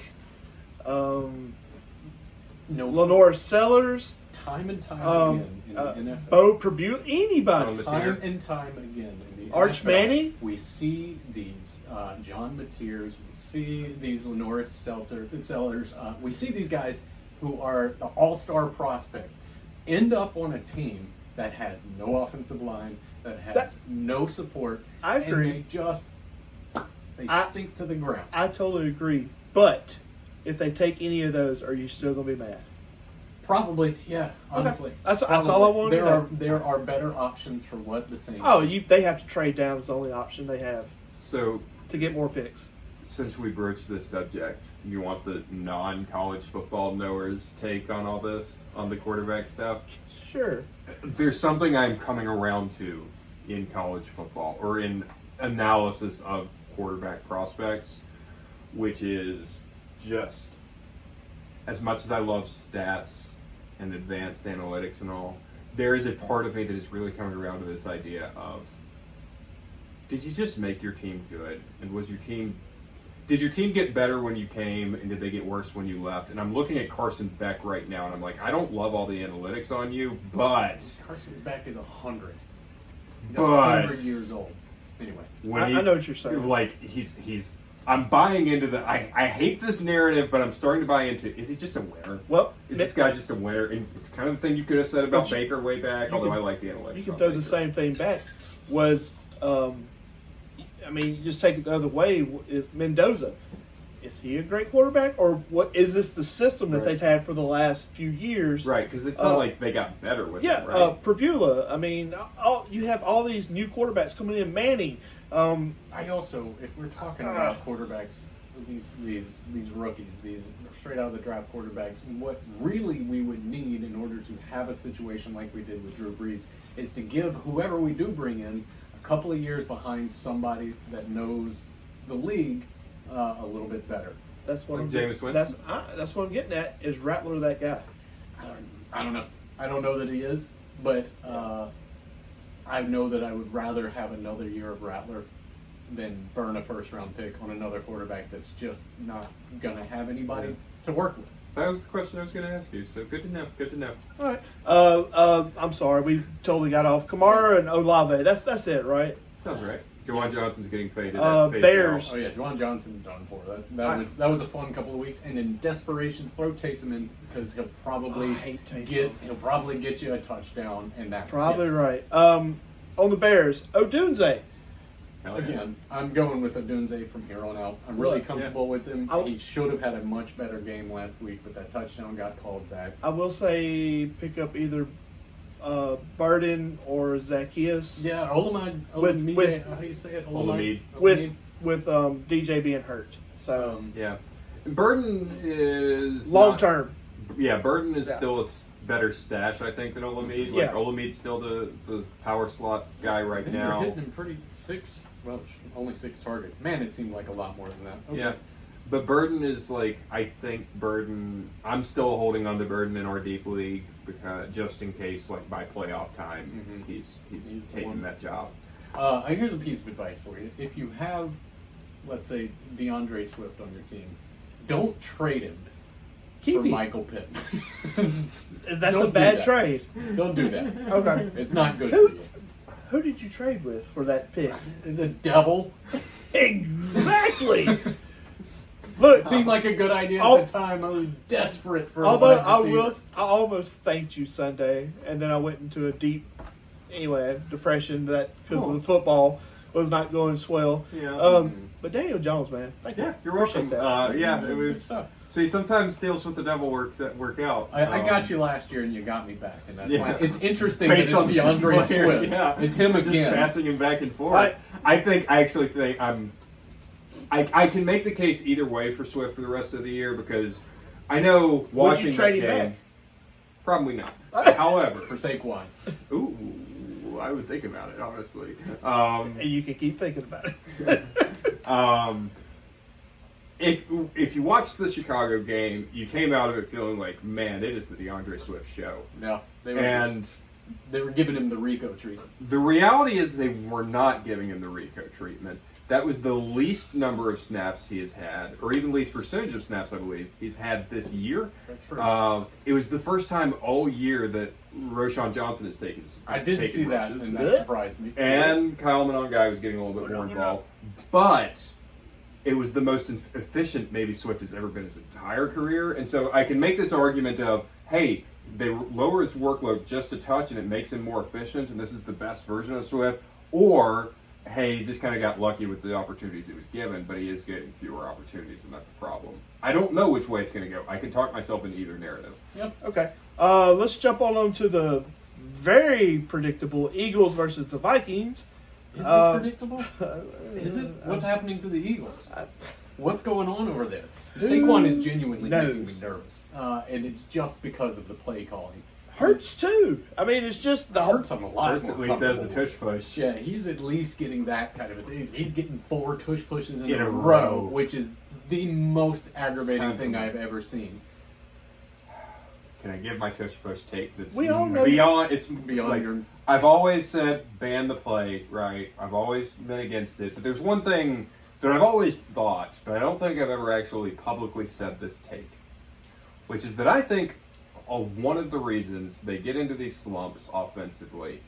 No, Lenore Sellers, time and time again in the NFL. Bo Perdue, anybody. Time and time again in the Arch NFL, Manning? we see these John Mateers, we see these Lenore Sellers, we see these guys who are the all-star prospect end up on a team that has no offensive line, that has no support, I agree. and they stink to the ground. I totally agree. But if they take any of those, are you still going to be mad? Probably, yeah. Honestly, That's all I wanted to know. There are better options for what the Saints. Oh, they have to trade down. It's the only option they have So to get more picks. since we broached this subject, you want the non-college football knowers' take on all this, on the quarterback stuff? Sure. There's something I'm coming around to in college football, or in analysis of quarterback prospects, which is just, as much as I love stats and advanced analytics and all, there is a part of me that is really coming around to this idea of, did you just make your team good? And did your team get better when you came, and did they get worse when you left? And I'm looking at Carson Beck right now, and I'm like, I don't love all the analytics on you, but Carson Beck is 100. He's But- 100 years old. Anyway, when I know what you're saying. Like he's I'm buying into the. I hate this narrative, but I'm starting to buy into. Is he just a winner? Well, Is this guy just a winner? And it's kind of the thing you could have said about But you- Baker way back. you Although can- I like the analytics. you can on throw Baker. the same thing back. You just take it the other way. Is Mendoza? Is he a great quarterback, or what? Is this the system that Right. they've had for the last few years? Right, because it's not like they got better with Yeah, it, right? Perdula. I mean, you have all these new quarterbacks coming in. Manning. I also, if we're talking about quarterbacks, these rookies, these straight out of the draft quarterbacks, what really we would need in order to have a situation like we did with Drew Brees is to give whoever we do bring in a couple of years behind somebody that knows the league a little bit better. That's what Like I'm. Jameis Winston? That's what I'm getting at. Is Rattler that guy? I don't know. I don't know that he is, but I know that I would rather have another year of Rattler than burn a first-round pick on another quarterback that's just not gonna have anybody to work with. That was the question I was going to ask you. So good to know. Good to know. All right. I'm sorry. We totally got off. Kamara and Olave. That's it, right? Sounds right. Jawan Johnson's getting faded. Bears. Oh yeah, Juwan Johnson done for that was a fun couple of weeks, and in desperation, throw Taysom in because he'll probably I hate Taysom. he'll probably get you a touchdown, and that's Probably it. right. On the Bears, Odunze. Again, I'm going with Odunze from here on out. I'm really Look, comfortable with him. I'll- He should have had a much better game last week, but that touchdown got called back. I will say pick up either Burden or Zacchaeus. Yeah, Olamide. With- how do you say it? Olamide. With DJ being hurt. So Yeah. And Burden is long not term. Burden is Yeah. still a better stash, I think, than Olamide. Like, Yeah. Olamide's still the power slot guy right Then now. You're hitting him only 6 targets. Man, it seemed like a lot more than that. Okay. Yeah. But Burden is I'm still holding on to Burden in our deep league because just in case, like by playoff time, he's He's the taking one. that job. Here's a piece of advice for you. If you have, let's say, DeAndre Swift on your team, don't trade him Keep for him. Michael Pittman. That's Don't a do bad that. trade. Don't do that. Okay. It's not good Who- for you. Who did you trade with for that pick? The devil. Exactly. Look, It seemed like a good idea Oh. at the time. I was desperate for although a wide receiver. I almost thanked you Sunday, and then I went into a deep, depression that because Oh. the football was not going swell. Yeah. But Daniel Jones, man, thank you. Yeah, you're Appreciate welcome. that. Yeah, it Good was. stuff. See, sometimes deals with the devil work out. I got you last year, and you got me back, and that's Yeah. why it's interesting that Based it's on the DeAndre player, Swift. yeah. It's him Just again. passing him back and forth. I actually think I can make the case either way for Swift for the rest of the year because I know Would watching you trade that him game. back? Probably not. However, For Saquon. ooh, I would think about it honestly. And you can keep thinking about it. If you watched the Chicago game, you came out of it feeling like, man, it is the DeAndre Swift show. No, they were giving him the Rico treatment. The reality is they were not giving him the Rico treatment. That was the least number of snaps he has had, or even least percentage of snaps, I believe, he's had this year. Is that true? It was the first time all year that Roshan Johnson has taken I did taken see that, rushes. and that surprised me. And Kyle Monongai was getting a little bit more involved. But it was the most efficient maybe Swift has ever been his entire career. And so I can make this argument of, hey, they lower his workload just a touch and it makes him more efficient, and this is the best version of Swift. Or, hey, he's just kind of got lucky with the opportunities he was given, but he is getting fewer opportunities, and that's a problem. I don't know which way it's going to go. I can talk myself into either narrative. Yep. Okay. Let's jump on to the very predictable Eagles versus the Vikings. Is this predictable? Is it? Uh, What's happening to the Eagles? I- What's going on over there? Who Saquon is genuinely making me knows? nervous, and it's just because of the play calling. Hurts too. I mean, it's just the Hurts him a lot. Hurts more at least has the comfortable. tush push. Yeah, he's at least getting that kind of a thing. He's getting 4 tush pushes in In a a row, row. which is the most aggravating Sounds thing familiar. I've ever seen. Can I give my tush push take that's We all know- beyond? It's Beyond like, your- I've always said ban the play, right? I've always been against it, but there's one thing that I've always thought, but I don't think I've ever actually publicly said this take, which is that I think one of the reasons they get into these slumps offensively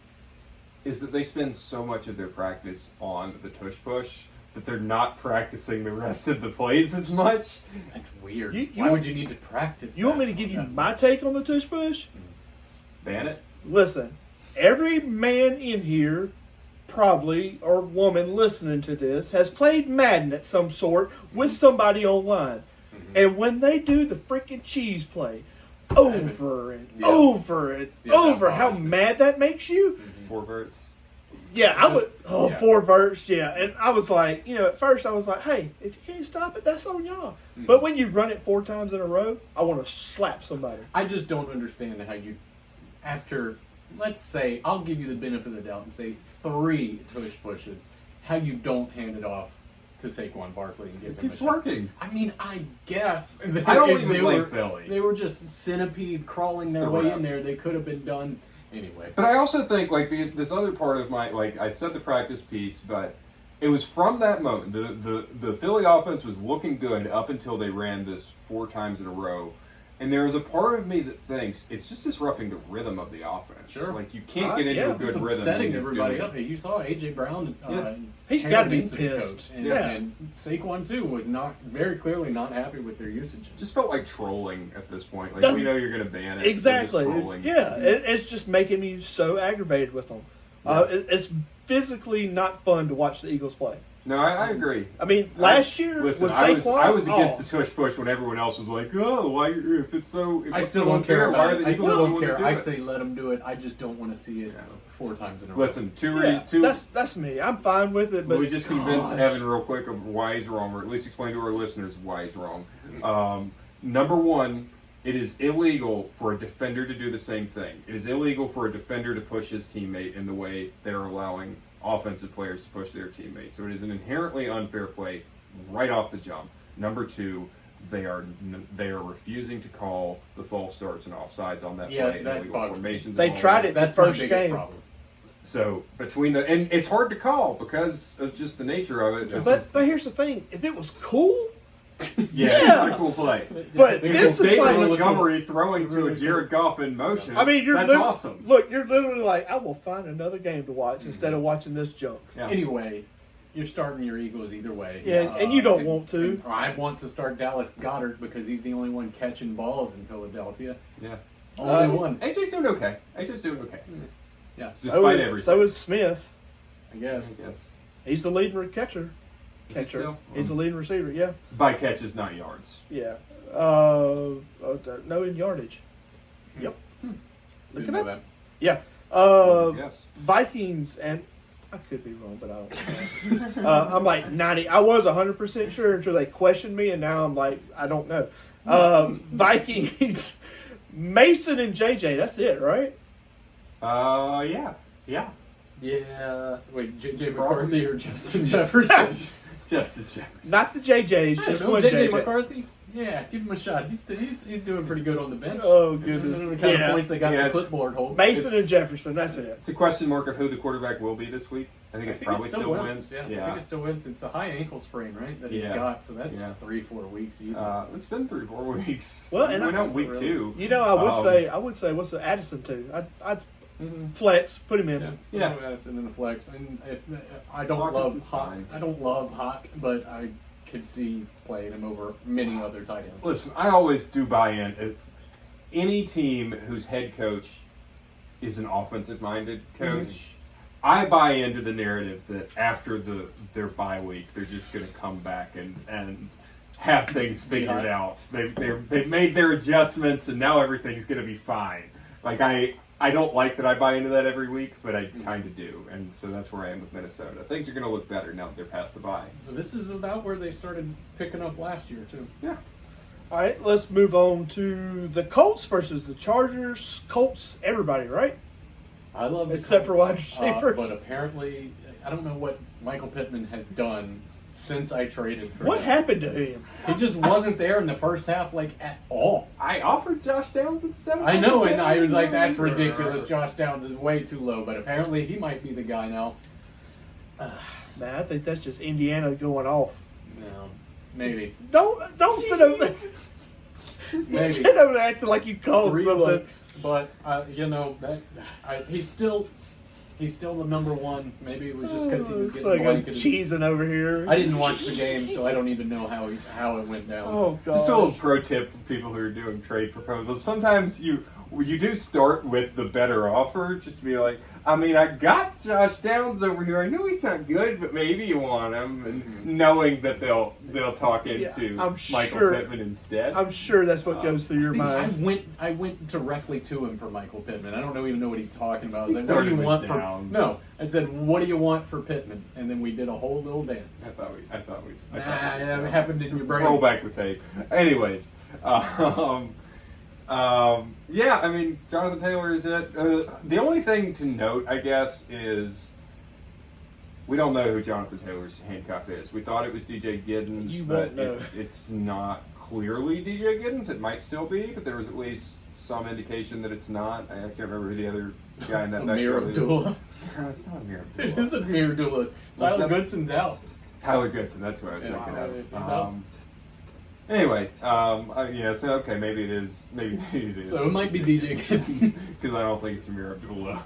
is that they spend so much of their practice on the tush push that they're not practicing the rest of the plays as much. That's weird. You Why want- would you need to practice? You want me that? to give you Yeah. my take on the tush push? Ban it. Listen, every man in here, probably, or woman listening to this, has played Madden at some sort with somebody online. And when they do the freaking cheese play over and Yeah. over and Yeah, that over, how bothers me. mad that makes you? Four verts. Yeah, I would. Just- Oh, yeah. 4 verts, yeah. And I was like, at first I was like, hey, if you can't stop it, that's on y'all. But when you run it 4 times in a row, I want to slap somebody. I just don't understand how you, after, let's say, I'll give you the benefit of the doubt and say 3 tush pushes, how you don't hand it off to Saquon Barkley and give It him a keeps shot. working. I mean, I guess. I don't even they blame were, Philly. They were just centipede crawling It's their the way in refs. there. They could have been done anyway. But I also think this other part of my I said the practice piece, but it was from that moment the Philly offense was looking good up until they ran this 4 times in a row, and there is a part of me that thinks it's just disrupting the rhythm of the offense. Sure. Like you can't get into yeah. a good It's rhythm. upsetting when you're everybody doing up. it. You saw AJ Brown. Yeah. He's tearing gotta be into the pissed. coach. And, Yeah. and Saquon too was not very clearly not happy with their usage. Just felt like trolling at this point. Like That- we know you're going to ban it. Exactly. They're just trolling. It's just making me so aggravated with them. It's physically not fun to watch the Eagles play. No, I agree. I mean, last year Listen, with I Saquon, was against the tush push when everyone else was like, "Oh, why? If it's so, if I it's still so don't care unfair, why about are it. they I still still don't willing to care. do I'd it?" say let them do it. I just don't want to see it 4 times in a row. Listen, two. that's me. I'm fine with it. But we just convinced gosh. Evan real quick of why he's wrong, or at least explain to our listeners why he's wrong. Number one, It is illegal for a defender to do the same thing. It is illegal for a defender to push his teammate in the way they're allowing offensive players to push their teammates. So it is an inherently unfair play right off the jump. Number two, they are refusing to call the false starts and offsides on that play in that illegal bugs me. formations. They and all tried that. it That's the my first biggest game. problem. So and it's hard to call because of just the nature of it. It's But just- here's the thing: if it was cool, yeah, yeah. it's a pretty cool play. but There's this is David like, Montgomery throwing to a Jared Goff in motion. I mean, that's literally, awesome. Look, you're literally like, I will find another game to watch instead of watching this junk. Yeah. Anyway, you're starting your Eagles either way. Yeah, and you don't want to. and I want to start Dallas Goedert because he's the only one catching balls in Philadelphia. Yeah. Only one. AJ's doing okay. AJ's doing okay. Yeah, Despite everything. So is Smith. I guess. Yes. He's the leading catcher. Is he still? He's the leading receiver. Yeah, By catches, not yards. yeah. No in yardage. Yep. Look Didn't it know up. that. Yeah. Yes. Vikings, and I could be wrong, but I don't know. I'm like 90. I was 100% sure until they questioned me, and now I'm like, I don't know. Vikings, Mason and JJ. That's it, right? Yeah. Yeah. Yeah. Wait, J.J. Probably. McCarthy or Justin Jefferson? Justin Jefferson. Not the JJs, I just don't know, one J.J. JJ. McCarthy? Yeah, give him a shot. He's doing pretty good on the bench. Oh, Those are goodness. the kind Yeah. of points they got Yeah, the it's- clipboard hold. Mason It's- and Jefferson. That's it. It's a question mark of who the quarterback will be this week. I think I it's think probably it still wins. Wentz. Yeah, I think it still wins. It's a high ankle sprain, right? That he's Yeah. got. So that's Yeah. 3-4 weeks easy. It's been 3-4 weeks. Well, and we know I- week 2. You know, I would say, what's the Addison too? I'd flex, put him in. Yeah, Addison in the flex, and if I don't Hawkins love is Hawk, fine. I don't love Hawk, but I could see playing him over many other tight ends. Listen, I always do buy in. If any team whose head coach is an offensive-minded coach, I buy into the narrative that after their bye week, they're just going to come back and have things figured out. They've made their adjustments, and now everything's going to be fine. Like I don't like that I buy into that every week, but I kind of do, and so that's where I am with Minnesota. Things are going to look better now that they're past the bye. This is about where they started picking up last year too. Yeah. All right, let's move on to the Colts versus the Chargers. Colts, everybody, right? I love the Except for Colts, wide receivers. but apparently, I don't know what Michael Pittman has done since I traded for What him. happened to him? He just wasn't there in the first half, like at all. I offered Josh Downs at 7. I know, and I was like, "That's ridiculous. Josh Downs is way too low." But apparently, he might be the guy now. Man, I think that's just Indiana going off. No, maybe. Don't sit over there. Maybe. Sit over there acting like you called 3 something. looks, but he's still the number one. Maybe it was just because he was It's getting like I'm blanketed. cheesing over here. I didn't watch the game, so I don't even know how it went down. Oh god. Just a little pro tip for people who are doing trade proposals. Sometimes you do start with the better offer. Just to be like, I mean, I got Josh Downs over here. I know he's not good, but maybe you want him, and knowing that they'll talk into I'm Michael sure- Pittman instead. I'm sure that's what goes through your I mind. went directly to him for Michael Pittman. I don't even know what he's talking about. I He was like, what do you started want with for Downs. No, I said, what do you want for Pittman? And then we did a whole little dance. I thought we. That happened in your brain. Roll back the tape. Anyways, yeah, I mean, Jonathan Taylor is it. The only thing to note, I guess, is we don't know who Jonathan Taylor's handcuff is. We thought it was DJ Giddens, You but won't know. it's not clearly DJ Giddens. It might still be, but there was at least some indication that it's not. I can't remember who the other guy in that Amir backfield is. Abdullah. No, it's not Amir It Abdullah. is Amir Abdullah. Tyler that? Goodson's out. Tyler Goodson, that's what I was Yeah, thinking it's of. out. Anyway, yeah, so okay, maybe it is. Maybe it is. So it might be DJ Giddens. Because I don't think it's Amir Abdullah.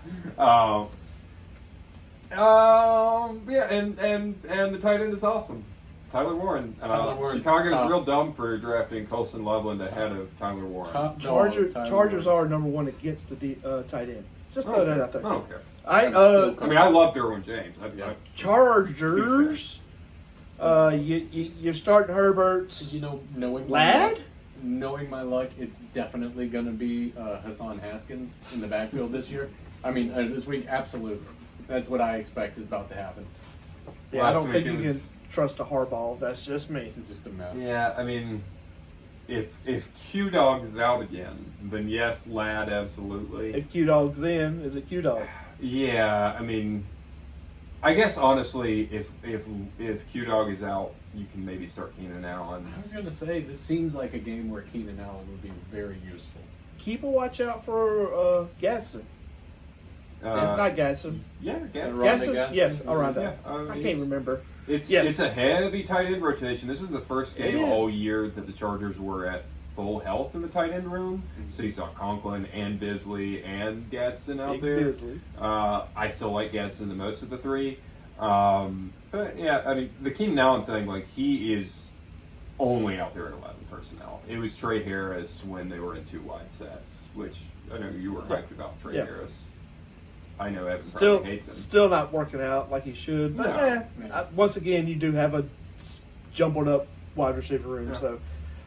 Yeah, and the tight end is awesome. Tyler Warren. Tyler Warren, Chicago's top. real dumb for drafting Colson Loveland ahead of Tyler Warren. Top dog, Tyler Chargers Warren. are number one against the tight end. Just throw that out there. I don't care. I I mean, I love Derwin James. Yeah. Chargers. You're starting Herbert. You know, knowing Ladd? knowing my luck, it's definitely going to be Hassan Haskins in the backfield this year. I mean, this week, absolutely. That's what I expect is about to happen. Yeah, I Last don't think week you it was- can trust a Harbaugh. That's just me. It's just a mess. Yeah, I mean, if Q Dog is out again, then yes, Lad, absolutely. If Q Dog's in, is it Q Dog? Yeah, I mean, I guess honestly, if Q Dog is out, you can maybe start Keenan Allen. I was going to say, this seems like a game where Keenan Allen would be very useful. Keep a watch out for Gaston. Not Gaston. Yeah, Ron- Gaston? Gaston? Yes, around Yeah, that. I can't remember. It's Yes. it's a heavy tight end rotation. This was the first game It is. all year that the Chargers were at full health in the tight end room. So you saw Conklin and Bisley and Gadsden out Big there. Bisley. I still like Gadsden the most of the three. But yeah, I mean, the Keenan Allen thing, like, he is only out there at 11 personnel. It was Trey Harris when they were in 2 wide sets, which I know you were hyped about Trey Yeah. Harris. I know Evan probably hates him. Still not working out like he should. But No. once again, you do have a jumbled up wide receiver room. Yeah.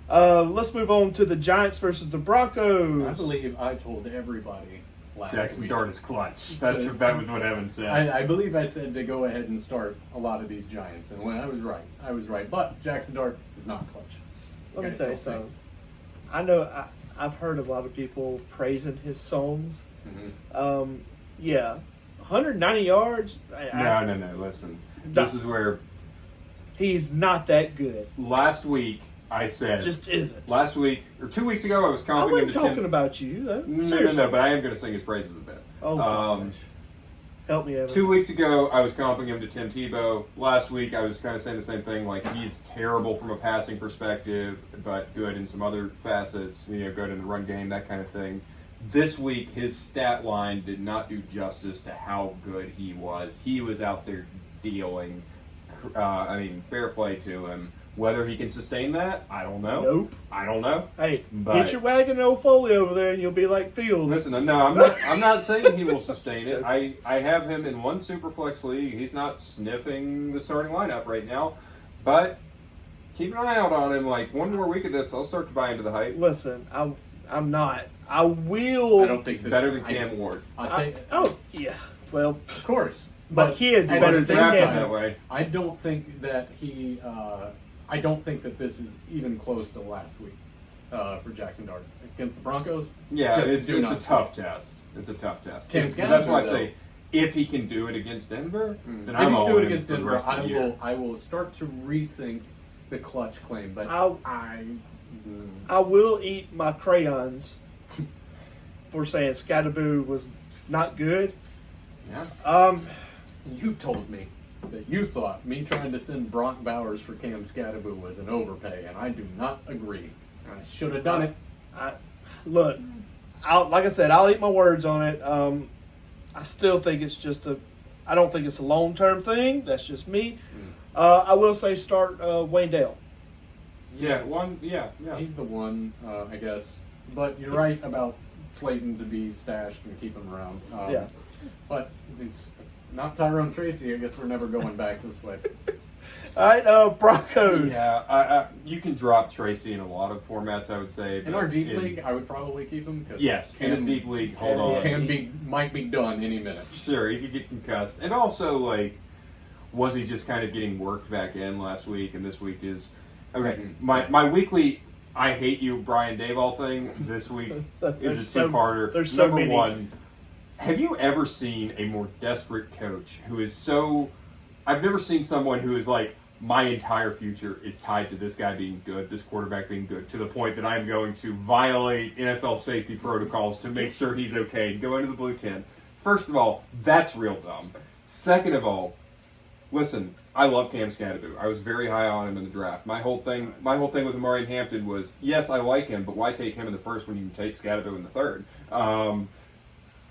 So let's move on to the Giants versus the Broncos. I believe I told everybody last Jackson week. Dart is clutch. That was what Evan said. I believe I said to go ahead and start a lot of these Giants, and when I was right. But Jackson Dart is not clutch. Let me Guys tell you still something. thinks. I know I've heard a lot of people praising his songs. Mhm. Yeah, 190 yards. No. Listen, this is where He's not that good. last week I said. Just isn't. Last week or 2 weeks ago, I was I comping him wasn't to talking Tim. about you. Though. No, Seriously. but I am going to sing his praises a bit. Oh gosh. Help me, Evan. 2 weeks ago, I was comping him to Tim Tebow. Last week, I was kind of saying the same thing. Like, he's terrible from a passing perspective, but good in some other facets. Good in the run game, that kind of thing. This week, his stat line did not do justice to how good he was. He was out there dealing. Fair play to him. Whether he can sustain that, I don't know. Nope. I don't know. Hey, But- get your wagon old Foley over there, and you'll be like Fields. Listen, no, I'm not saying he will sustain it. I have him in one super flex league. He's not sniffing the starting lineup right now, but keep an eye out on him. Like, one more week of this, I'll start to buy into the hype. Listen, I'm not. I will. I don't think He's that better than Cam Ward. I'll tell you, Oh yeah. Well, of course. My kid's at better the than same Cam. time, that way. I don't think that I don't think that this is even close to last week for Jackson Dart against the Broncos. Yeah, Just it's do a not tough test. It's a tough test. Cam That's why I Scattergood, say, if he can do it against Denver, then If I'm you all do it in against for the Denver, rest of the year. I will start to rethink the clutch claim. But I will eat my crayons for saying Scatterboo was not good. yeah. You told me that you thought me trying to send Brock Bowers for Cam Scatterboo was an overpay, and I do not agree. I should have done it. Look, like I said, I'll eat my words on it. I still think it's just I don't think it's a long-term thing. That's just me. I will say start Wayne Dale. Yeah. He's the one, I guess. But you're right about Slayton to be stashed and keep him around. Yeah. But it's not Tyrone Tracy. I guess we're never going back this way. All right, Broncos. Yeah, you can drop Tracy in a lot of formats, I would say. In but our deep league, I would probably keep him. Cause Yes, in a deep league, hold on. Might be done any minute. Sure, he could get concussed. And also, like, was he just kind of getting worked back in last week, and this week is... Okay, my weekly I hate you, Brian Dayball thing this week is a two-parter. There's so Number many. one, have you ever seen a more desperate coach who is so... I've never seen someone who is like, my entire future is tied to this guy being good, this quarterback being good, to the point that I'm going to violate NFL safety protocols to make sure he's okay and go into the blue tent. First of all, that's real dumb. Second of all, listen, I love Cam Scatterboo. I was very high on him in the draft. My whole thing with Amari Hampton was, yes, I like him, but why take him in the first when you can take Scatterboo in the third?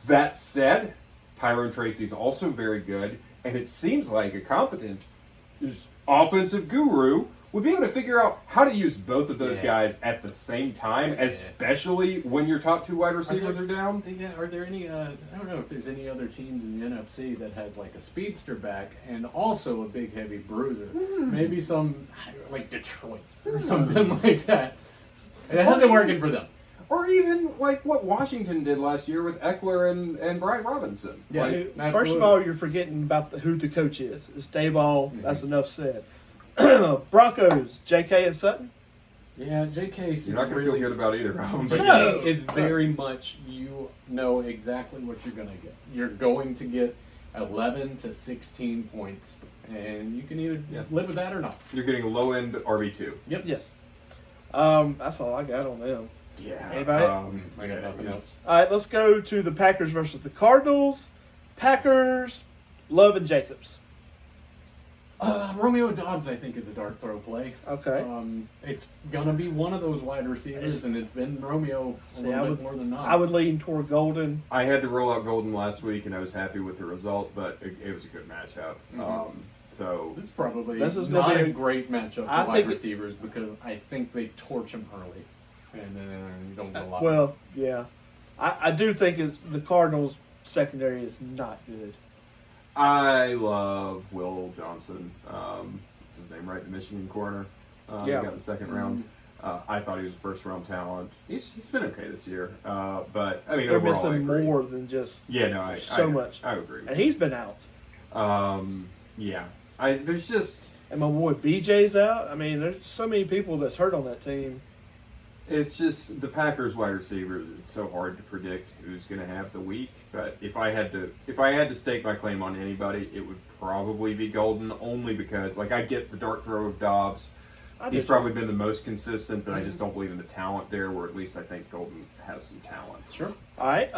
That said, Tyrone Tracy is also very good, and it seems like a competent offensive guru would be able to figure out how to use both of those guys at the same time, especially when your top 2 wide receivers are down. Yeah, are there any, I don't know if there's any other teams in the NFC that has like a speedster back and also a big heavy bruiser. Maybe some, like Detroit or something like that. It hasn't working for them. Or even like what Washington did last year with Eckler and Brian Robinson. Yeah, Like, First of all, you're forgetting about who the coach is. It's Dayball. That's enough said. Broncos, J.K. and Sutton. Yeah, J.K. seems You're not going to really feel good about either of them. J.K. No. is very much, you know exactly what you're going to get. You're going to get 11 to 16 points, and you can either live with that or not. You're getting low-end RB2. Yep. Yes. That's all I got on them. Yeah. Anybody? I got nothing else. All right, let's go to the Packers versus the Cardinals. Packers, Love and Jacobs. Romeo Dobbs, I think, is a dart throw play. Okay. It's gonna be one of those wide receivers, and it's been Romeo a See, little bit more than not. I would lean toward Golden. I had to roll out Golden last week, and I was happy with the result, but it was a good matchup. So This is probably This is gonna not be a great matchup for I wide think receivers because I think they torch them early, and then you don't get a lot. Well, yeah. I do think the Cardinals' secondary is not good. I love Will Johnson. What's his name, right? The Michigan corner. Yeah. He got the second round. I thought he was a first-round talent. He's been okay this year. But, I mean, They're overall, I missing agree. more than just Yeah, no, so much. I agree. And he's been out. Yeah. There's just... And my boy BJ's out. I mean, there's so many people that's hurt on that team. It's just the Packers wide receivers. It's so hard to predict who's going to have the week. But if I had to stake my claim on anybody, it would probably be Golden. Only because, like, I get the dart throw of Dobbs. He's probably been the most consistent, but I just don't believe in the talent there. Where at least I think Golden has some talent. Sure. All right.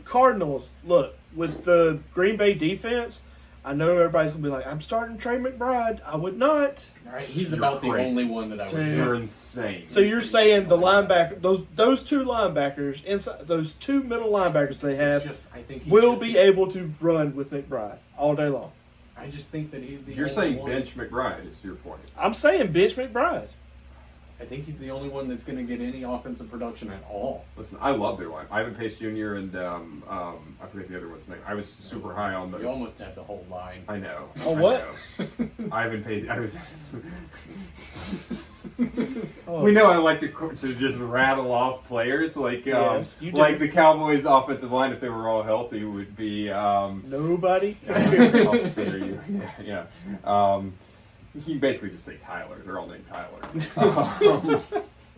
Cardinals. Look, with the Green Bay defense, I know everybody's gonna be like, "I'm starting Trey McBride." I would not. All right, he's You're about crazy. the only one that I would Dude. You're say. insane. So you're saying the linebacker, those two linebackers inside, those two middle linebackers they It's have just, I think he's will just be the- able to run with McBride all day long. I just think that he's the. You're only saying one. bench McBride is your point. I'm saying bench McBride. I think he's the only one that's going to get any offensive production at all. Listen, I love their line. Ivan Pace Jr. and I forget the other one's name. I was super high on those. You almost had the whole line. I know. Oh, I what? know. Ivan Pace. I was. Oh. We know I like to just rattle off players like Yes, you do. like the Cowboys' offensive line if they were all healthy would be. Nobody. I'll spare you. Yeah. You basically just say Tyler. They're all named Tyler.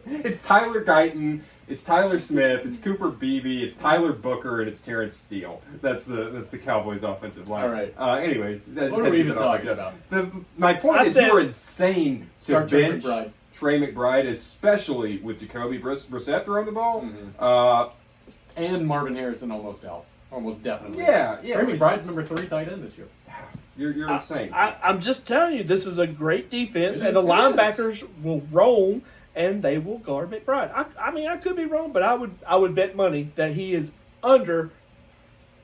It's Tyler Guyton. It's Tyler Smith. It's Cooper Beebe. It's Tyler Booker, and it's Terrence Steele. That's the Cowboys' offensive line. All right. Anyways, I just What had are we to even get that off talking my chest. My point I is said- you were insane to Start Trey bench McBride. Trey McBride, especially with Jacoby Brissett throwing the ball. And Marvin Harrison almost out. Almost definitely. Yeah. Trey McBride's number 3 tight end this year. You're insane. I'm just telling you, this is a great defense, It and is, the it linebackers will roam, and they will guard McBride. I mean, I could be wrong, but I would bet money that he is under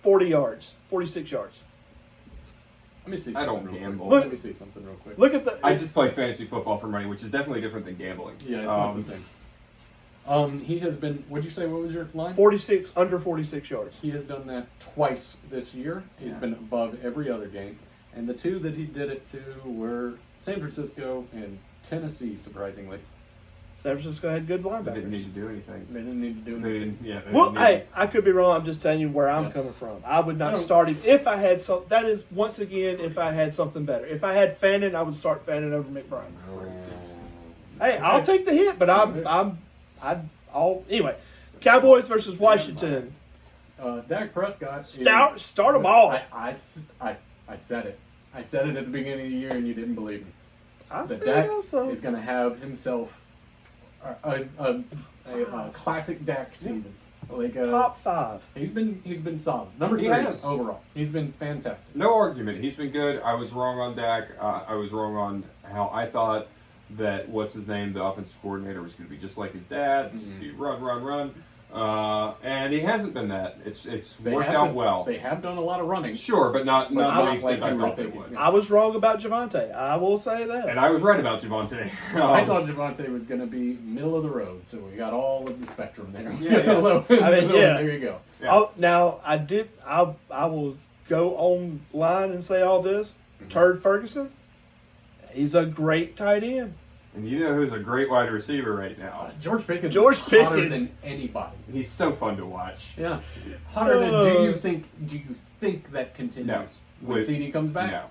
40 yards, 46 yards. Let me see I something don't real quick. gamble. Let me see something real quick. Look at the. I just play fantasy football for money, which is definitely different than gambling. Yeah, it's not the same. He has been, what'd you say, what was your line? 46 under 46 yards. He has done that twice this year. He's been above every other game. And the two that he did it to were San Francisco and Tennessee, surprisingly. San Francisco had good They didn't need linebackers. to do anything. They didn't need to do They anything. didn't. Yeah. They Well, didn't need hey, I could be wrong. I'm just telling you where I'm Yeah. coming from. I would I not don't- start him if I had some. That is once again if I had something better. If I had Fannin, I would start Fannin over McBride. Hey, I'll take the hit, but I'll anyway. Cowboys versus Washington. Dak Prescott. Start them all. I said it. I said it at the beginning of the year, and you didn't believe me. I That said Dak also. is going to have himself a classic Dak season. Like Top 5. he's been solid. Number He 3 has. overall. He's been fantastic. No argument. He's been good. I was wrong on Dak. I was wrong on how I thought that what's his name, the offensive coordinator, was going to be just like his dad, just be run. And he hasn't been that. It's worked out well. They have done a lot of running. Sure, but not to the not extent like I you were thought they thinking. would. Yeah. I was wrong about Javante. I will say that. And I was right about Javante. I thought Javante was going to be middle of the road, so we got all of the spectrum there. Yeah, The yeah. low- I mean, yeah. There you go. Yeah. Now I will go online and say all this. Turd Ferguson, he's a great tight end. And you know who's a great wide receiver right now? George Pickens. George is hotter Pickens. than anybody. He's so fun to watch. Yeah, hotter than. Do you think that continues when With- CD comes back? No.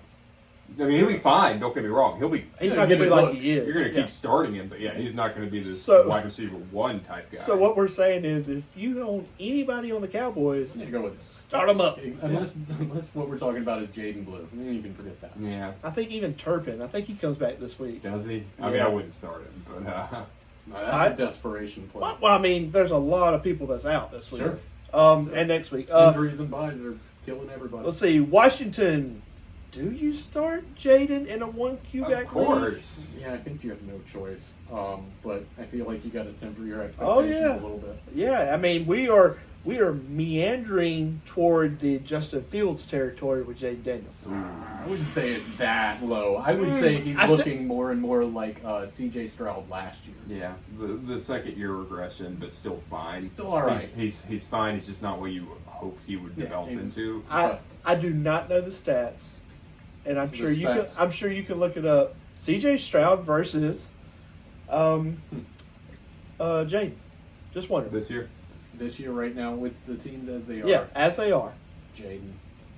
I mean, he'll be fine. Don't get me wrong. He'll be. He's Yeah, not get going to be his like looks. he is. You're going to Yeah. keep starting him, but yeah, he's not going to be this So- wide receiver 1 type guy. So what we're saying is, if you own anybody on the Cowboys, Yeah, go with it. start them up. Unless what we're talking about is Jaden Blue. You can forget that. Yeah. I think even Turpin. I think he comes back this week. Does he? I mean, Yeah. I wouldn't start him, but That's a desperation play. Well, I mean, there's a lot of people that's out this week. Sure. And next week. Injuries and buys are killing everybody. Let's see. Washington. Do you start Jaden in a 1 QB of course. Yeah, I think you have no choice. But I feel like you got to temper your Oh, expectations yeah. a little bit. Yeah, I mean, we are meandering toward the Justin Fields territory with Jaden Daniels. I wouldn't say it's that low. I would say he's looking more and more like C.J. Stroud last year. Yeah, the second year regression, but still fine. He's still all right. He's fine. He's just not what you hoped he would Yeah, develop he's- into. I do not know the stats, and I'm The sure you can. stats. I'm sure you can look it up. C.J. Stroud versus Jaden. Just wondering. This year, This year, right now, with the teams as they are, Yeah, as they are. Jaden.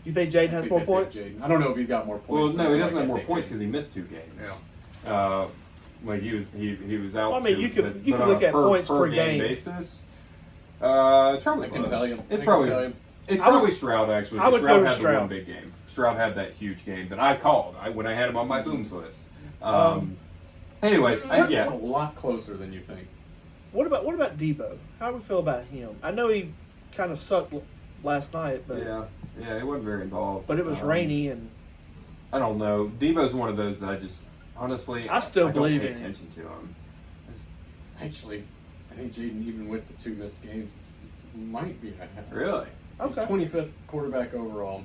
You think Jaden has more points? I don't know if he's got more points. well, but no, I he feel doesn't like have I'd more take points Jaden. because he missed 2 games. Like he was out. Well, I mean, too, you could- but you could on look a at points per game. basis. It's probably I can close. tell you. It's I can probably tell you. it's I would- probably Stroud actually. I would Stroud go with had the one Stroud. big game. Stroud had that huge game that I called when I had him on my booms list. Anyways, It's a lot closer than you think. What about Debo? How do we feel about him? I know he kind of sucked last night, but yeah, he wasn't very involved. it was rainy and I don't know. Debo's one of those that I just honestly I still don't believe pay in him. attention to him. Actually, I think Jaden, even with the 2 missed games, might be ahead. Really? He's Okay. 25th quarterback overall.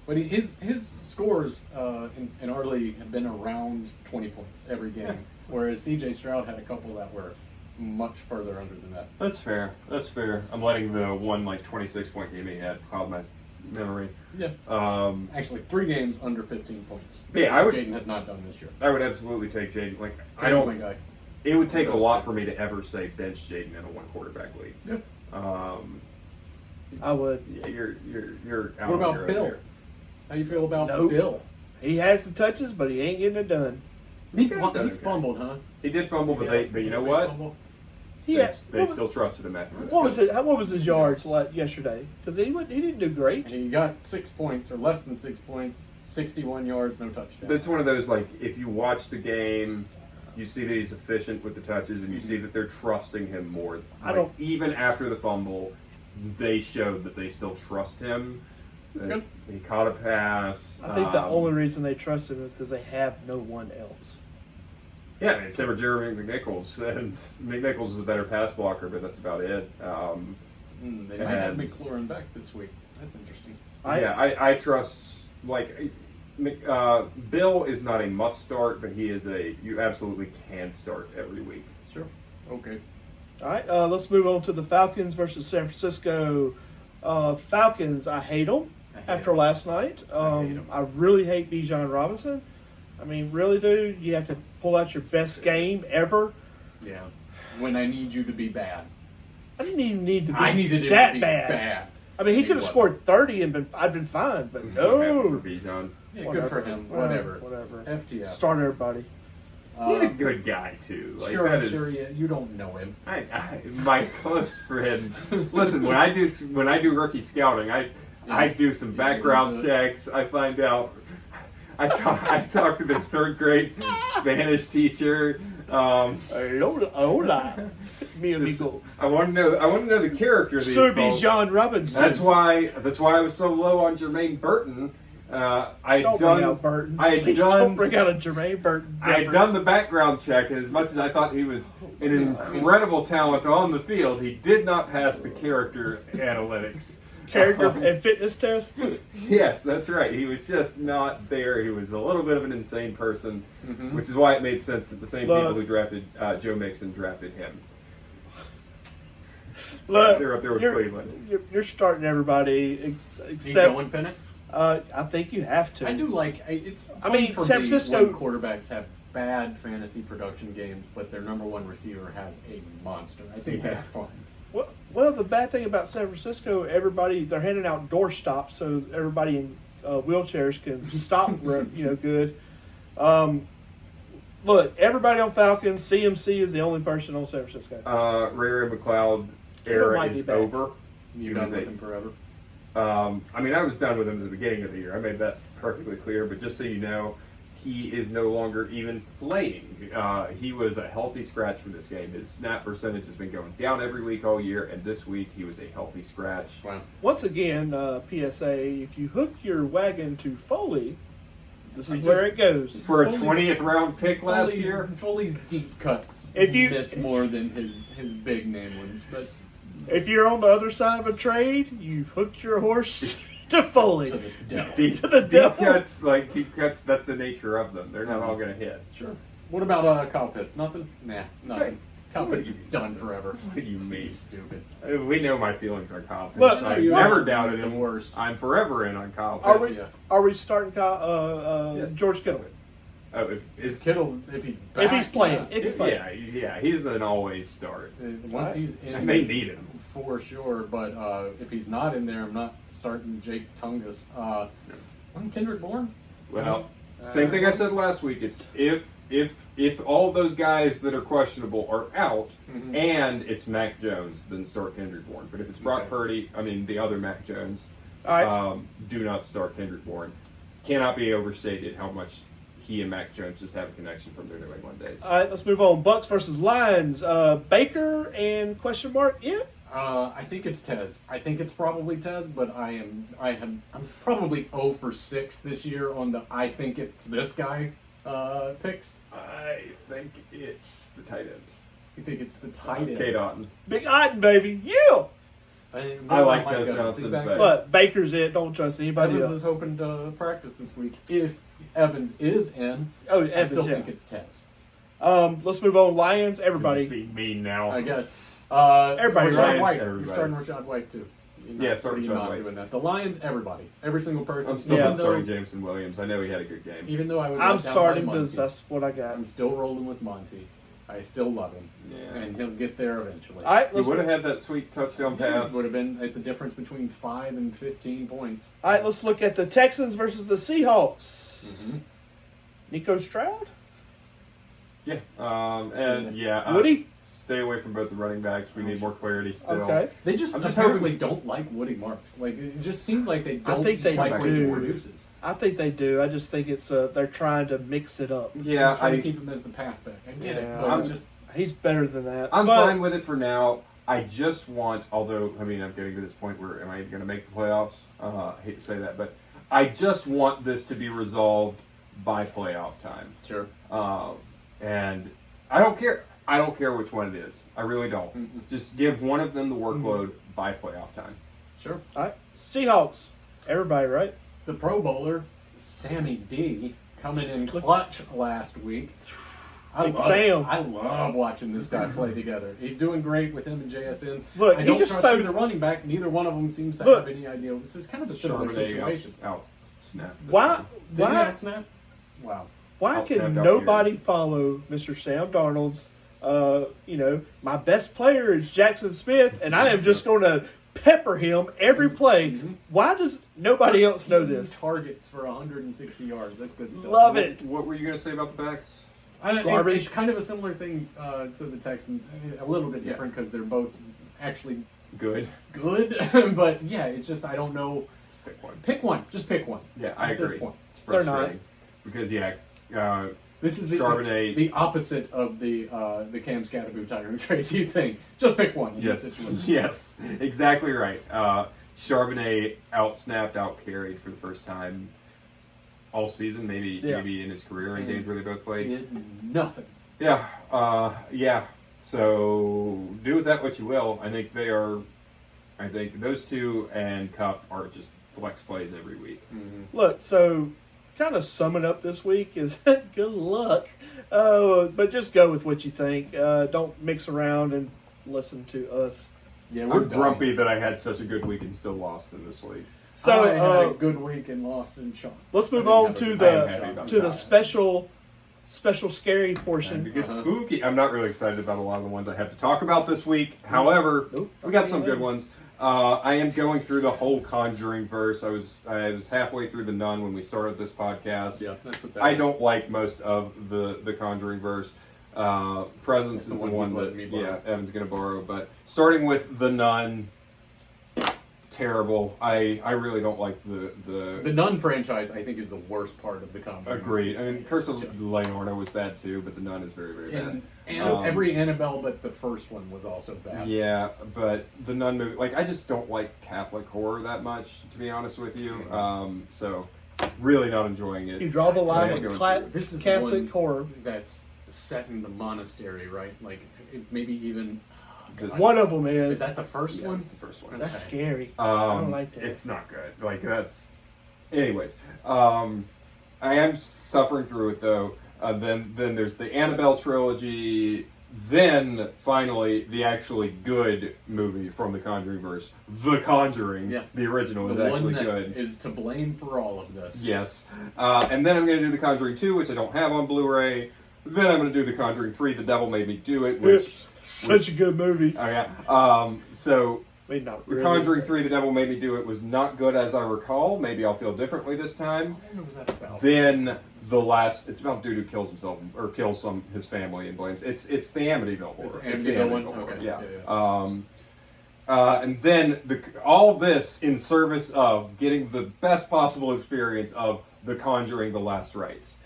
But his scores in our league have been around 20 points every game, whereas C.J. Stroud had a couple that were much further under than that. That's fair. That's fair. I'm letting the one 26-point game he had cloud my memory. Yeah. Actually, 3 games under 15 points. Yeah, which Jaden has not done this year. I would absolutely take Jaden. Like I Jaden's my don't. guy. It would take a Those lot two. for me to ever say bench Jaden in a 1 quarterback league. Yep. I would. Yeah, you're out What on about your own Bill? there. How you feel about Nope. Bill? He has the touches, but he ain't getting it done. He done okay. fumbled, huh? He did fumble, but but you know Big what? fumble. They still trusted him after this. What was it? What was his yards like yesterday? Because he didn't do great. And he got 6 points, or less than 6 points, 61 yards, no touchdown. It's one of those, like, if you watch the game, you see that he's efficient with the touches, and you see that they're trusting him more. I don't- Even after the fumble, they showed that they still trust him. That's good. He caught a pass. I think the only reason they trust him is because they have no one else. Yeah, I mean, except for Jeremy McNichols. And McNichols is a better pass blocker, but that's about it. They might have and- McLaurin back this week. That's interesting. I trust, like, Bill is not a must start, but he is you absolutely can start every week. Sure. Okay. All right, let's move on to the Falcons versus San Francisco. Falcons, I hate them after last night. I hate 'em. I really hate Bijan Robinson. I mean, really, dude, you have to pull out your best game ever. Yeah. When I need you to be bad. I didn't even need to be I needed it that to be bad. bad. I mean, he could have wasn't. scored 30 and I'd been fine, but I'm so happy no. for Bijan. Yeah, Whatever. good for him. Well, Whatever. Whatever. FTF. Start everybody. He's a good guy too. Like, Sure, that I'm is- sure you don't know him. My close friend. Listen, when I do rookie scouting, I do some background checks. I find out. I talk to the 3rd grade Spanish teacher. Hola. Mi amigo. I want to know the character of these Sir folks. Bijan Robinson. That's why I was so low on Jermaine Burton. Don't bring out Burton. Please don't bring out a Jermaine Burton. I had done the background check, and as much as I thought he was an incredible talent on the field, he did not pass the character analytics. Character and fitness test. Yes, that's right. He was just not there. He was a little bit of an insane person, Mm-hmm. which is why it made sense that the same Look. people who drafted Joe Mixon drafted him. Look, They're up there with Cleveland. You're starting everybody You except. going, Pennant? I think you have to. I do like it's. I mean, fun for San me Francisco- when quarterbacks have bad fantasy production games, but their number 1 receiver has a monster. I think Yeah. that's fun. Well, the bad thing about San Francisco, they're handing out doorstops, so everybody in wheelchairs can stop, good. Look, everybody on Falcons, CMC is the only person on San Francisco. Ray McLeod Might era be is back. over. You done with him forever. I mean, I was done with him at the beginning of the year. I made that perfectly clear. But just so you know, he is no longer even playing. He was a healthy scratch for this game. His snap percentage has been going down every week all year, and this week he was a healthy scratch. Wow. Once again, PSA, if you hook your wagon to Foley, this is Just- where it goes. For a Foley's- 20th round pick last year, Foley's deep cuts If you- miss more than his big name ones, but If you're on the other side of a trade, you've hooked your horse to Foley. to the devil. deep, To the devil. deep cuts, that's the nature of them. They're not all going to hit. Sure. What about Kyle Pitts? Nothing? Nah, nothing. Hey, Kyle what Pitts do is you- done forever. What do you mean? He's stupid. We know my feelings on Kyle Pitts. Look, I've you never are. doubted He's the him. worst. I'm forever in on Kyle Are we Pitts. Yeah. are we starting Yes. George Kittle? Oh, if Kittle's, if he's back, If he's playing. yeah. If he's playing. yeah, he's an always start. Once he's in, And they need him. for sure. But if he's not in there, I'm not starting Jake Tungus. Wasn't Kendrick Bourne? Well, same thing I said last week. It's if all those guys that are questionable are out, Mhm. and it's Mac Jones, then start Kendrick Bourne. But if it's Brock Okay. Purdy, I mean the other Mac Jones, All right. do not start Kendrick Bourne. Cannot be overstated how much he and Mac Jones just have a connection from their New England days. All right, let's move on. Bucks versus Lions. Baker and question mark. Yeah. I think it's Tez. I think it's probably Tez, but I'm probably 0 for 6 this year on the I think it's this guy picks. I think it's the tight end. You think it's the tight end? K. Dotton. Big Otten, baby. Yeah. I like Mike Tez Evans. Johnson, He's back but- there. But Baker's it. Don't trust anybody Evans else. is hoping to practice this week. If Evans is in, Oh, I Evans, still yeah. think it's Tez. Let's move on. Lions. Just Everybody. being mean now. I guess. Everybody, Rashad Lions, White. everybody. You're starting Rashad White too. You're Yeah, not- start or you're Rashad not White. doing that. The Lions, everybody, every single person. I'm still Yeah. not starting Jameson Williams. I know he had a good game. Even though I was I'm let down starting by because Monty, that's what I got. I'm still rolling with Monty. I still love him, Yeah. and he'll get there eventually. All right, He let's would have had that sweet touchdown pass. Would have been. It's a difference between 5 and 15 points. all right. Let's look at the Texans versus the Seahawks. Mhm. Nico Stroud, Yeah. And yeah. Woody. Stay away from both the running backs. We need more clarity still. Okay. They just I'm just apparently don't like Woody Marks. Like it just seems like they don't think they like what he do. produces. I think they do. I just think it's they're trying to mix it up. Yeah, I'm trying to I, keep him as the pass back. I get it, Yeah, but I'm- just He's better than that. I'm But- fine with it for now. I just want, although, I mean, I'm getting to this point where am I even going to make the playoffs? I hate to say that, but I just want this to be resolved by playoff time. sure. And I don't care. I don't care which one it is. I really don't. Mm-mm. Just give one of them the workload by playoff time. Sure. All right. Seahawks. Everybody, right? The Pro Bowler, Sammy D, coming in clutch last week. Big love Sam. it. I love watching this guy play together. He's doing great with him and JSN. Look, I he don't just trust throws- either running back. Neither one of them seems to Look. have any idea. This is kind of a similar Charbonnet situation. out snap. Why? Did he Why? not snap? Wow. Why I'll snap can out nobody follow Mr. Sam Darnold's? My best player is Jackson Smith, and I am just going to pepper him every play. Mhm. Why does nobody else know He this? targets for 160 yards. That's good stuff. Love it. What were you going to say about the backs? Garbage. It's kind of a similar thing to the Texans. A little bit different because they're both actually Good. good. But yeah, it's just I don't know. Pick one. Pick one. Just pick one. Yeah, I At this agree. point. It's They're not. frustrating. Because, This is the Charbonnet. opposite of the Cam Scatterboot Tyrone Tracy thing. Just pick one in Yes, this situation. yes, exactly right. Charbonnet out-snapped, out-carried for the first time all season, maybe in his career in And games where they both played. Did nothing. Yeah, yeah. So do with that what you will. I think those two and Cup are just flex plays every week. Look, so kind of summing up this week is good luck, but just go with what you think. Don't mix around and listen to us. Yeah, we're I'm done. grumpy that I had such a good week and still lost in this league. So I had a good week and lost in Sean. let's move I didn't on have a to good I am week, happy Sean. about the that. special scary And portion. it gets Uh-huh. spooky. I'm not really excited about a lot of the ones I have to talk about this week. However, Nope. we got some good ones. I am going through the whole Conjuring verse. I was halfway through The Nun when we started this podcast. Yeah, that's what that I is. don't like most of the Conjuring verse. Presence is the one one he's that letting me borrow. Evan's going to borrow. But starting with The Nun, terrible. I really don't like The Nun franchise, I think, is the worst part of the Conjuring. Agreed. I mean, Curse of Leonora was bad too, but The Nun is very, very bad. And every Annabelle but the first one was also bad. Yeah, but the Nun movie, like, I just don't like Catholic horror that much, to be honest with you. So, really not enjoying it. You draw the line Yeah. with This is the Catholic one horror. that's set in the monastery, right? Like, maybe even... This- One of them Is is. that the first Yeah, one? it's the first one. That's Okay. scary. I don't like that. It's not good. Like, that's... Anyways, I am suffering through it, though. Then there's the Annabelle trilogy. Then, finally, the actually good movie from the Conjuring verse, The Conjuring. Yeah. The original is The one actually that good. is to blame for all of this. Yes. And then I'm going to do The Conjuring 2, which I don't have on Blu-ray. Then I'm going to do The Conjuring 3, The Devil Made Me Do It, which... Such a good movie. Oh, yeah. So, I mean, not The really. Conjuring 3, The Devil Made Me Do It was not good as I recall. Maybe I'll feel differently this time. What was that about? Then the last, it's about dude who kills himself, or kills his family and blames. It's the Amityville horror. It's the Amityville one? horror, Okay. yeah. And then all this in service of getting the best possible experience of The Conjuring: The Last Rites.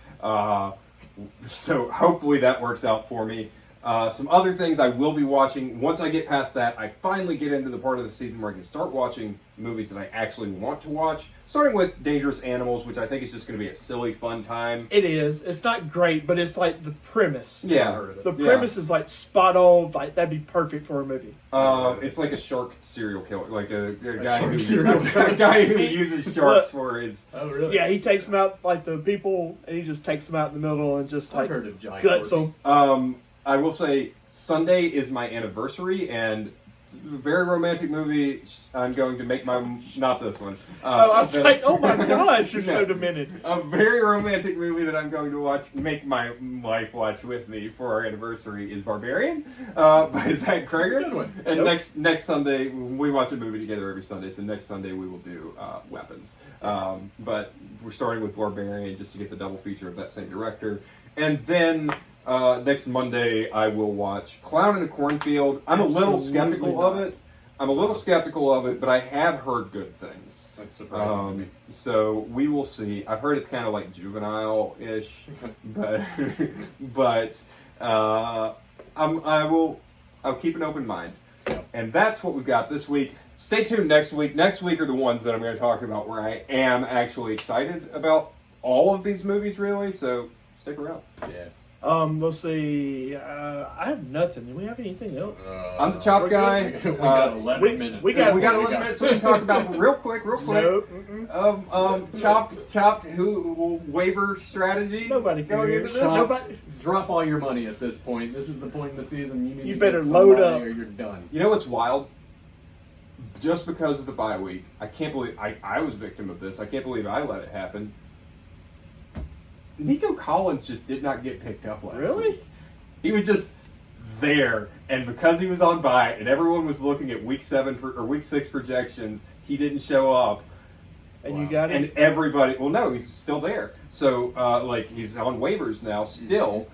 So hopefully that works out for me. Some other things I will be watching. Once I get past that, I finally get into the part of the season where I can start watching movies that I actually want to watch. Starting with Dangerous Animals, which I think is just going to be a silly, fun time. It is. It's not great, but it's like the premise. Yeah. heard of it. The premise is like spot on. Like that'd be perfect for a movie. It's like a shark serial killer, like a guy shark who serial killer. a guy who uses sharks for his. Oh, really? Yeah, he takes them out like the people, and he just takes them out in the middle and just I've like heard of Giant guts Orgy. them. I will say Sunday is my anniversary, and very romantic movie. I'm going to make my not this one. I was but- like, oh my gosh, you No. showed a minute. A very romantic movie that I'm going to make my wife watch with me for our anniversary is Barbarian by Zach Krager. That's a good one. And Yep. next Sunday, we watch a movie together every Sunday, so next Sunday we will do Weapons. But we're starting with Barbarian just to get the double feature of that same director. And then next Monday I will watch Clown in a Cornfield. I'm a little Absolutely skeptical of not. it. But I have heard good things. That's surprising to me. So we will see. I've heard it's kind of like juvenile-ish, but I'll keep an open mind. Yep. And that's what we've got this week. Stay tuned next week. Next week are the ones that I'm going to talk about where I am actually excited about all of these movies, really. So stick around. Yeah. Let's see. I have nothing. Do we have anything else? I'm the chop guy. We got 11 minutes. we got 11 minutes, so we can talk about real quick. Nope. Mm-mm. Chopped who waiver strategy. Nobody going cares. into this. Nobody- Drop all your money at this point. This is the point in the season. You need You to better get some load money up. or you're done. You know what's wild? Just because of the bye week, I can't believe I was victim of this. I can't believe I let it happen. Nico Collins just did not get picked up last Really? week. He was just there, and because he was on bye, and everyone was looking at week 6 projections, he didn't show up. And Wow. you got And it. everybody, well, no, he's still there. So, he's on waivers now. Still,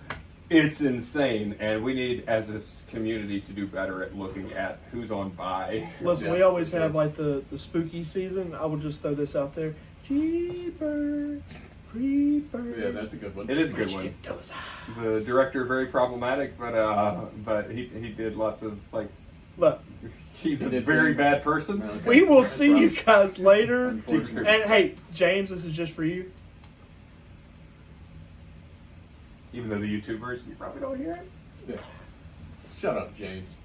it's insane, and we need, as a community, to do better at looking at who's on bye. Listen, Yeah, we always for sure. have like the spooky season. I will just throw this out there. Jeepers, creepers. Yeah, that's a good one. It is a good Where'd you one. get those eyes? The director very problematic, but he did lots of like. Look, He's He a did very things. bad person. Okay. we will That's see rough. you guys later. Unfortunately. And hey, James, this is just for you. Even though the YouTubers, you probably don't hear it. Yeah. Shut up, James.